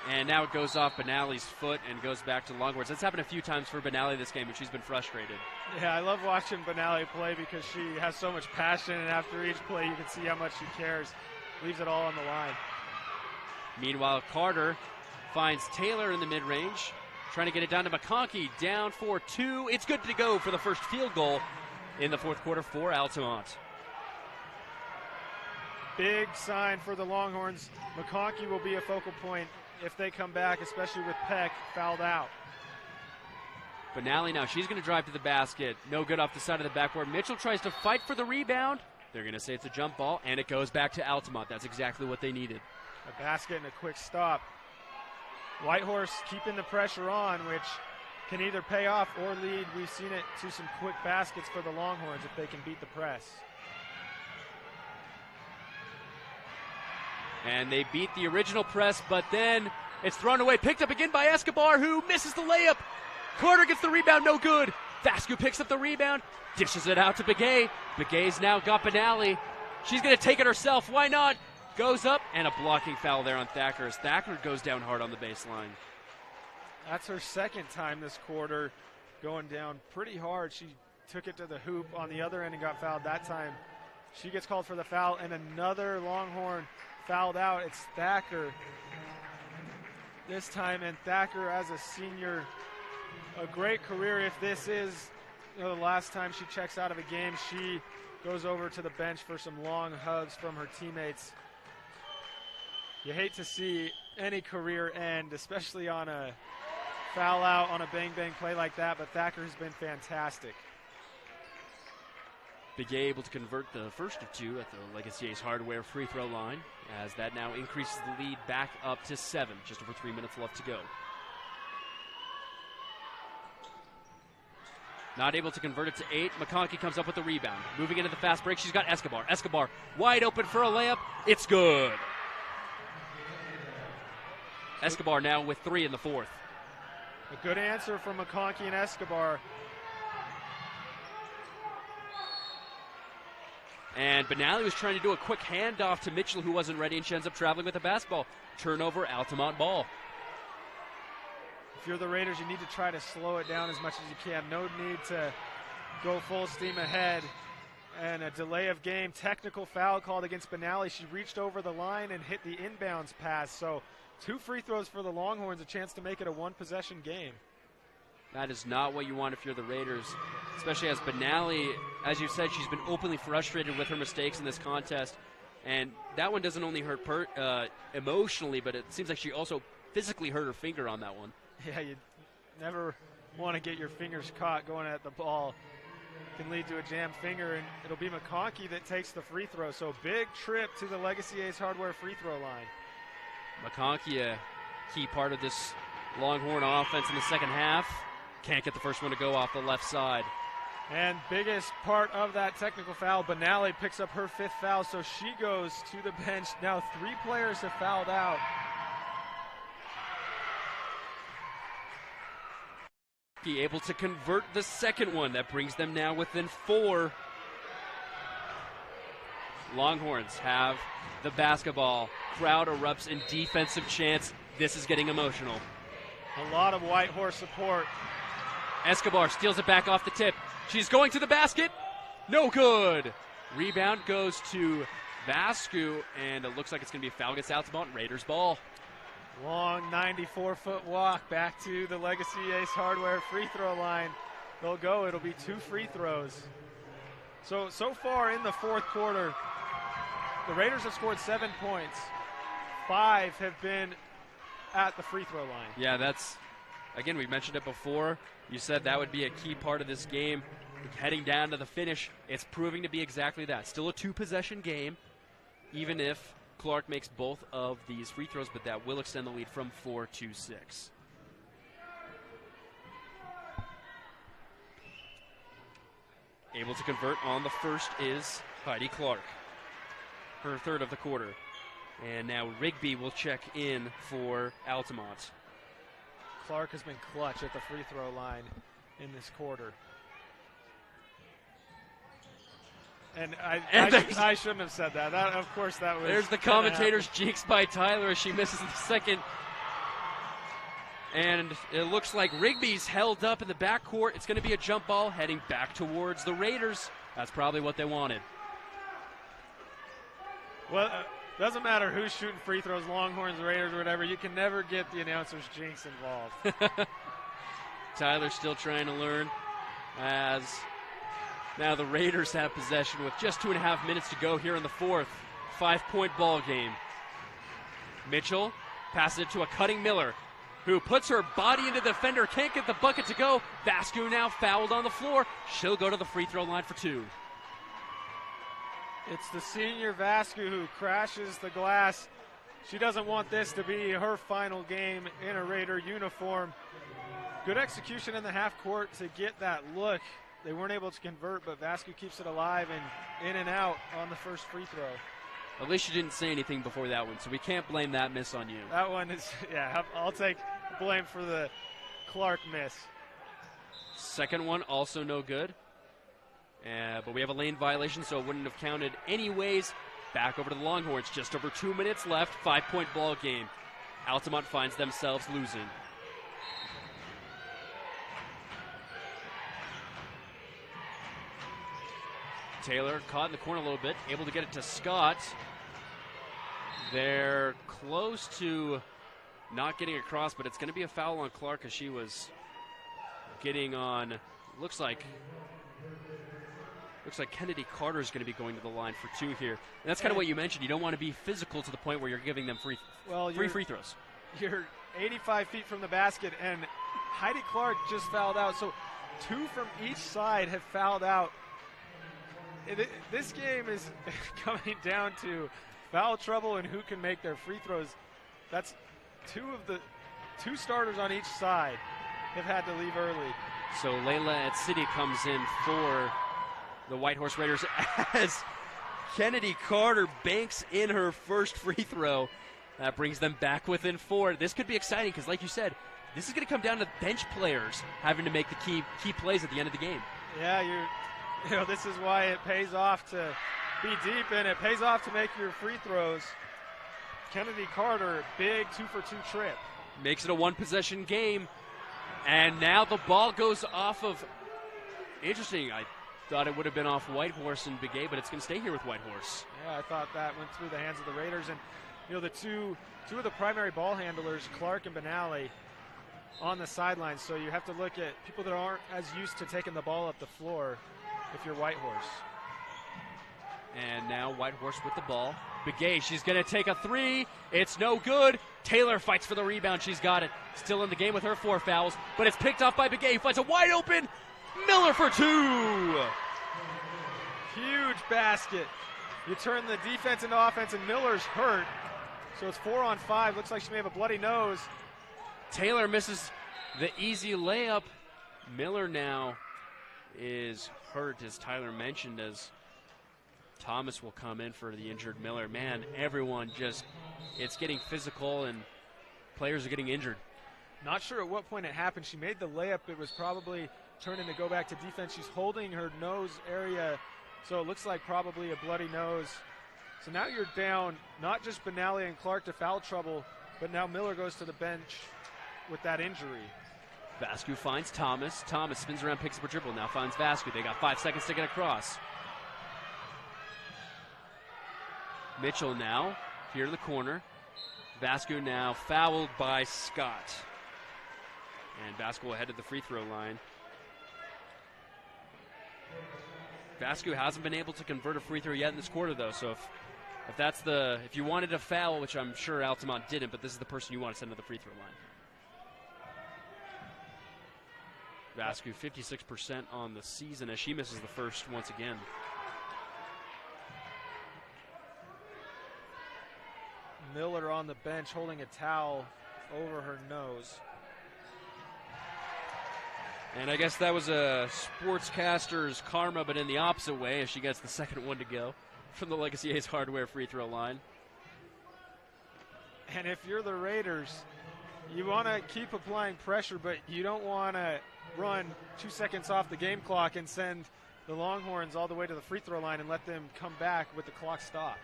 and now it goes off Benally's foot and goes back to Longhorns. That's happened a few times for Benally this game, and she's been frustrated. Yeah, I love watching Benally play because she has so much passion, and after each play you can see how much she cares. Leaves it all on the line. Meanwhile, Carter finds Taylor in the mid-range, trying to get it down to McConkey, down for 2. It's good to go for the first field goal in the fourth quarter for Altamont. Big sign for the Longhorns. McConkey will be a focal point if they come back, especially with Peck fouled out. Benally now, she's going to drive to the basket. No good off the side of the backboard. Mitchell tries to fight for the rebound. They're going to say it's a jump ball, and it goes back to Altamont. That's exactly what they needed. A basket and a quick stop. Whitehorse keeping the pressure on, which can either pay off or lead. We've seen it to some quick baskets for the Longhorns if they can beat the press. And they beat the original press, but then it's thrown away. Picked up again by Escobar, who misses the layup. Carter gets the rebound, no good. Vascu picks up the rebound, dishes it out to Begay. Begay's now got Benally. She's going to take it herself. Why not? Goes up, and a blocking foul there on Thacker as Thacker goes down hard on the baseline. That's her second time this quarter going down pretty hard. She took it to the hoop on the other end and got fouled that time. She gets called for the foul, and another Longhorn fouled out. It's Thacker this time, and Thacker as a senior, a great career. If this is the last time she checks out of a game, she goes over to the bench for some long hugs from her teammates. You hate to see any career end, especially on a foul out on a bang-bang play like that, but Thacker has been fantastic. Begay able to convert the first of 2 at the Legacy Ace Hardware free throw line, as that now increases the lead back up to 7. Just over 3 minutes left to go. Not able to convert it to 8. McConkey comes up with the rebound. Moving into the fast break, she's got Escobar. Escobar wide open for a layup. It's good. Escobar now with 3 in the fourth. A good answer from McConkey and Escobar. And Benally was trying to do a quick handoff to Mitchell, who wasn't ready, and she ends up traveling with the basketball. Turnover, Altamont ball. If you're the Raiders, you need to try to slow it down as much as you can. No need to go full steam ahead. And a delay of game, technical foul called against Benally. She reached over the line and hit the inbounds pass. So 2 free throws for the Longhorns, a chance to make it a 1-possession game. That is not what you want if you're the Raiders, especially as Benally, as you said, she's been openly frustrated with her mistakes in this contest. And that one doesn't only hurt emotionally, but it seems like she also physically hurt her finger on that one. Yeah, you never want to get your fingers caught going at the ball. It can lead to a jammed finger, and it'll be McConkey that takes the free throw. So big trip to the Legacy Ace Hardware free throw line. McConkey, a key part of this Longhorn offense in the second half. Can't get the first one to go off the left side. And biggest part of that technical foul, Benally picks up her 5th foul, so she goes to the bench. Now 3 players have fouled out. Able to convert the second one. That brings them now within 4. Longhorns have the basketball. Crowd erupts in defensive chants. This is getting emotional. A lot of Whitehorse support. Escobar steals it back off the tip. She's going to the basket. No good. Rebound goes to Vascu, and it looks like it's going to be a foul against Altamont. Raiders ball. Long 94-foot walk back to the Legacy Ace Hardware free throw line. They'll go. It'll be 2 free throws. So far in the fourth quarter, the Raiders have scored 7 points. 5 have been at the free throw line. Yeah, that's, again, we mentioned it before. You said that would be a key part of this game. Heading down to the finish, it's proving to be exactly that. Still a 2-possession game, even if Clark makes both of these free throws, but that will extend the lead from 4 to 6. Able to convert on the first is Heidi Clark, her third of the quarter. And now Rigby will check in for Altamont. Clark has been clutch at the free throw line in this quarter. And I shouldn't have said that. Of course, that was. There's the commentator's jinx by Tyler as she misses the second. And it looks like Rigby's held up in the backcourt. It's going to be a jump ball heading back towards the Raiders. That's probably what they wanted. Well, doesn't matter who's shooting free throws, Longhorns, Raiders, or whatever. You can never get the announcer's jinx involved. Tyler's still trying to learn as now the Raiders have possession with just 2.5 minutes to go here in the fourth. 5-point ball game. Mitchell passes it to a cutting Miller, who puts her body into the defender, can't get the bucket to go. Vascu now fouled on the floor. She'll go to the free throw line for 2. It's the senior Vascu who crashes the glass. She doesn't want this to be her final game in a Raider uniform. Good execution in the half court to get that look. They weren't able to convert, but Vascu keeps it alive and in and out on the first free throw. At least you didn't say anything before that one, so we can't blame that miss on you. That one is, yeah, I'll take blame for the Clark miss. Second one, also no good. But we have a lane violation, so it wouldn't have counted anyways. Back over to the Longhorns. Just over 2 minutes left. 5-point ball game. Altamont finds themselves losing. Taylor caught in the corner a little bit, able to get it to Scott. They're close to not getting across, but it's going to be a foul on Clark as she was getting on, looks like Kennedy Carter is going to be going to the line for 2 here. And that's kind of what you mentioned. You don't want to be physical to the point where you're giving them free free throws. You're 85 feet from the basket, and Heidi Clark just fouled out. So 2 from each side have fouled out. This game is coming down to foul trouble and who can make their free throws. That's 2 starters on each side have had to leave early. So Layla at City comes in for the Whitehorse Raiders as Kennedy Carter banks in her first free throw. That brings them back within 4. This could be exciting because, like you said, this is going to come down to bench players having to make the key plays at the end of the game. Yeah, this is why it pays off to be deep, and it pays off to make your free throws. Kennedy Carter, big 2-for-2 trip. Makes it a 1-possession game, and now the ball goes off of, interesting, I thought it would have been off Whitehorse and Begay, but it's going to stay here with Whitehorse. Yeah, I thought that went through the hands of the Raiders, and the two of the primary ball handlers, Clark and Benally, on the sidelines, so you have to look at people that aren't as used to taking the ball up the floor if you're Whitehorse. And now Whitehorse with the ball. Begay, she's going to take a 3. It's no good. Taylor fights for the rebound. She's got it. Still in the game with her 4 fouls, but it's picked off by Begay, who finds a wide open Miller for 2. Huge basket. You turn the defense into offense, and Miller's hurt. So it's 4 on 5. Looks like she may have a bloody nose. Taylor misses the easy layup. Miller now is hurt, as Tyler mentioned, as Thomas will come in for the injured Miller. Man, everyone it's getting physical, and players are getting injured. Not sure at what point it happened. She made the layup. It was probably turning to go back to defense. She's holding her nose area, so it looks like probably a bloody nose. So now you're down not just Benally and Clark to foul trouble, but now Miller goes to the bench with that injury. Vascu finds Thomas. Thomas spins around, picks up a dribble, now finds Vascu. They got 5 seconds to get across. Mitchell now here in the corner. Vascu now fouled by Scott. And Vascu will head to the free throw line. Vascu hasn't been able to convert a free throw yet in this quarter, though, so if you wanted a foul, which I'm sure Altamont didn't, but this is the person you want to send to the free throw line. Vascu 56% on the season as she misses the first once again. Miller on the bench holding a towel over her nose. And I guess that was a sportscaster's karma, but in the opposite way, as she gets the second one to go from the Legacy Ace Hardware free throw line. And if you're the Raiders, you want to keep applying pressure, but you don't want to run 2 seconds off the game clock and send the Longhorns all the way to the free throw line and let them come back with the clock stopped.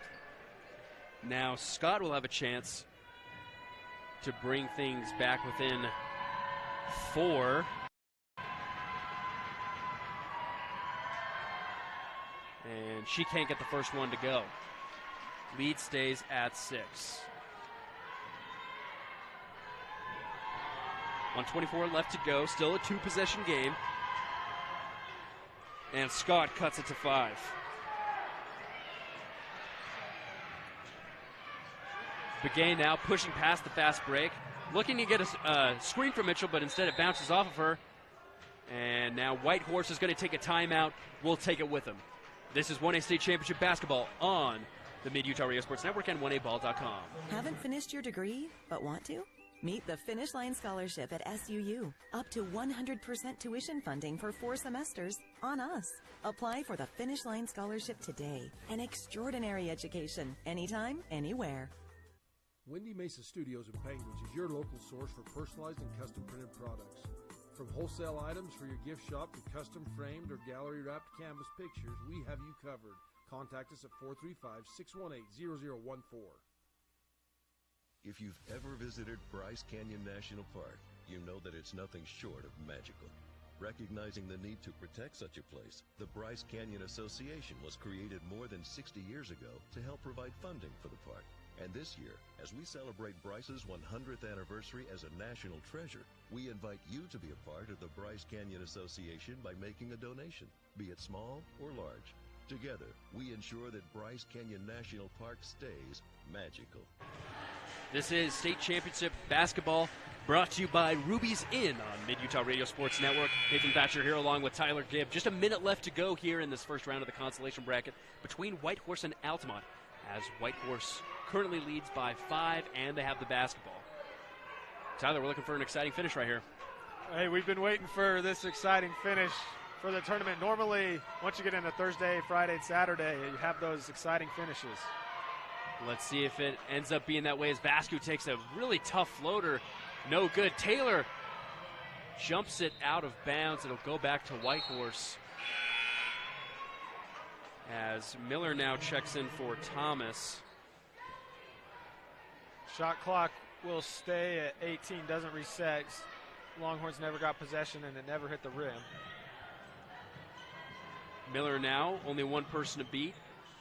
Now Scott will have a chance to bring things back within 4. And she can't get the first one to go. Lead stays at 6. 1:24 left to go. Still a 2-possession game. And Scott cuts it to 5. Begay now pushing past the fast break. Looking to get a screen from Mitchell, but instead it bounces off of her. And now Whitehorse is going to take a timeout. We'll take it with him. This is 1A State Championship Basketball on the Mid-Utah Radio Sports Network and 1aball.com. Haven't finished your degree, but want to? Meet the Finish Line Scholarship at SUU. Up to 100% tuition funding for 4 semesters on us. Apply for the Finish Line Scholarship today. An extraordinary education, anytime, anywhere. Windy Mesa Studios in Penguins is your local source for personalized and custom printed products. From wholesale items for your gift shop to custom framed or gallery wrapped canvas pictures, we have you covered. Contact us at 435-618-0014. If you've ever visited Bryce Canyon National Park, you know that it's nothing short of magical. Recognizing the need to protect such a place, the Bryce Canyon Association was created more than 60 years ago to help provide funding for the park. And this year, as we celebrate Bryce's 100th anniversary as a national treasure, we invite you to be a part of the Bryce Canyon Association by making a donation, be it small or large. Together, we ensure that Bryce Canyon National Park stays magical. This is State Championship Basketball, brought to you by Ruby's Inn on Mid-Utah Radio Sports Network. Nathan Thatcher here along with Tyler Gibb. Just a minute left to go here in this first round of the consolation bracket between Whitehorse and Altamont, as Whitehorse currently leads by 5 and they have the basketball. Tyler, we're looking for an exciting finish right here. Hey, we've been waiting for this exciting finish for the tournament. Normally, once you get into Thursday, Friday, and Saturday, you have those exciting finishes. Let's see if it ends up being that way as Vascu takes a really tough floater. No good. Taylor jumps it out of bounds. It'll go back to Whitehorse as Miller now checks in for Thomas. Shot clock will stay at 18, doesn't reset. Longhorns never got possession and it never hit the rim. Miller now, only one person to beat.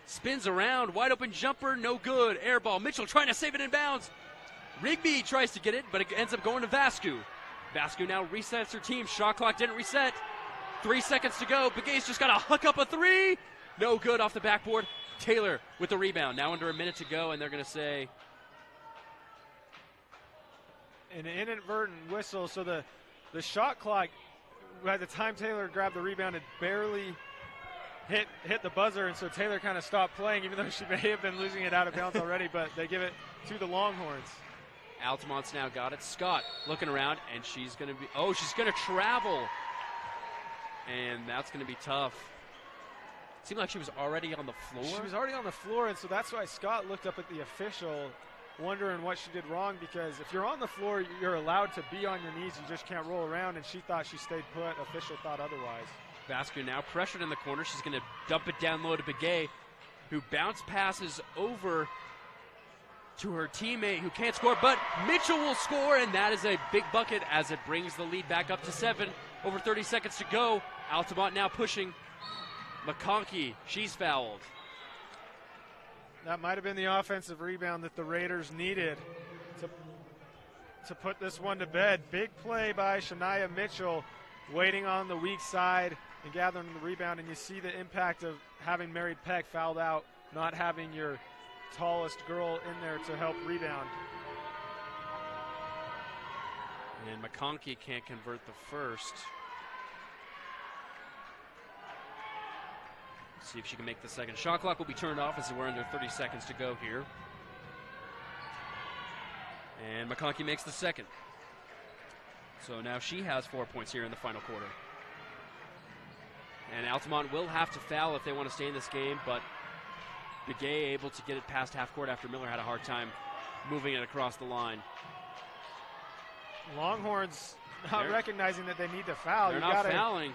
Spins around, wide open jumper, no good. Air ball, Mitchell trying to save it in bounds. Rigby tries to get it, but it ends up going to Vascu. Vascu now resets her team. Shot clock didn't reset. 3 seconds to go. Begay's just got to hook up a 3. No good off the backboard. Taylor with the rebound. Now under a minute to go, and they're going to say an inadvertent whistle. So the shot clock, by the time Taylor grabbed the rebound, it barely hit the buzzer, and so Taylor kind of stopped playing, even though she may have been losing it out of bounds already, but they give it to the Longhorns. Altamont's now got it. Scott looking around, and she's going to travel, and that's going to be tough. It seemed like she was already on the floor. She was already on the floor, and so that's why Scott looked up at the official, wondering what she did wrong, because if you're on the floor, you're allowed to be on your knees. You just can't roll around, and she thought she stayed put. Official thought otherwise. Vascu now pressured in the corner. She's going to dump it down low to Begay, who bounce passes over to her teammate who can't score, but Mitchell will score, and that is a big bucket as it brings the lead back up to 7. Over 30 seconds to go. Altamont now pushing. McConkey, she's fouled. That might have been the offensive rebound that the Raiders needed to put this one to bed. Big play by Shania Mitchell, waiting on the weak side and gathering the rebound, and you see the impact of having Mary Peck fouled out, not having your tallest girl in there to help rebound. And McConkey can't convert the first. See if she can make the second. Shot clock will be turned off as we're under 30 seconds to go here. And McConkey makes the second. So now she has 4 points here in the final quarter. And Altamont will have to foul if they want to stay in this game, but Begay able to get it past half court after Miller had a hard time moving it across the line. Longhorns not recognizing that they need to foul. They're not fouling.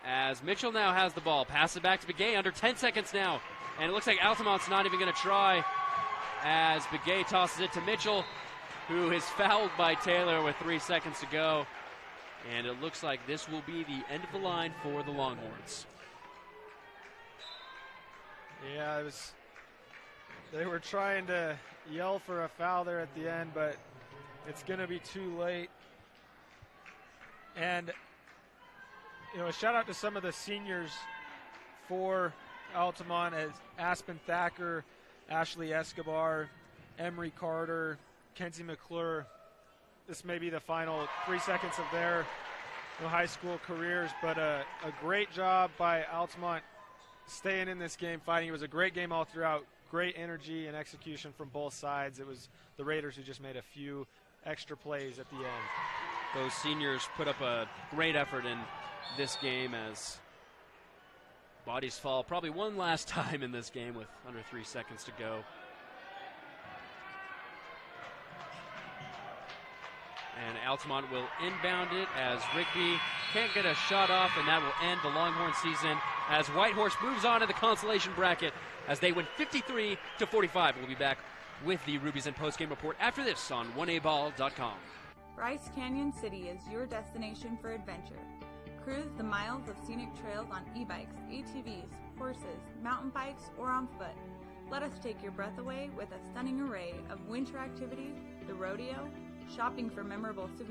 As Mitchell now has the ball. Pass it back to Begay. Under 10 seconds now. And it looks like Altamont's not even going to try as Begay tosses it to Mitchell, who is fouled by Taylor with 3 seconds to go. And it looks like this will be the end of the line for the Longhorns. Yeah, they were trying to yell for a foul there at the end, but it's going to be too late. And, you know, a shout out to some of the seniors for Altamont as Aspen Thacker, Ashley Escobar, Emery Carter, Kenzie McClure. This may be the final 3 seconds of their high school careers, but a great job by Altamont staying in this game, fighting. It was a great game all throughout. Great energy and execution from both sides. It was the Raiders who just made a few extra plays at the end. Those seniors put up a great effort in this game as bodies fall probably one last time in this game with under 3 seconds to go. And Altamont will inbound it as Rigby can't get a shot off, and that will end the Longhorn season as Whitehorse moves on to the consolation bracket as they win 53-45. We'll be back with the Rubies and postgame report after this on 1aball.com. Bryce Canyon City is your destination for adventure. Cruise the miles of scenic trails on e-bikes, ATVs, horses, mountain bikes, or on foot. Let us take your breath away with a stunning array of winter activities, the rodeo, shopping for memorable souvenirs,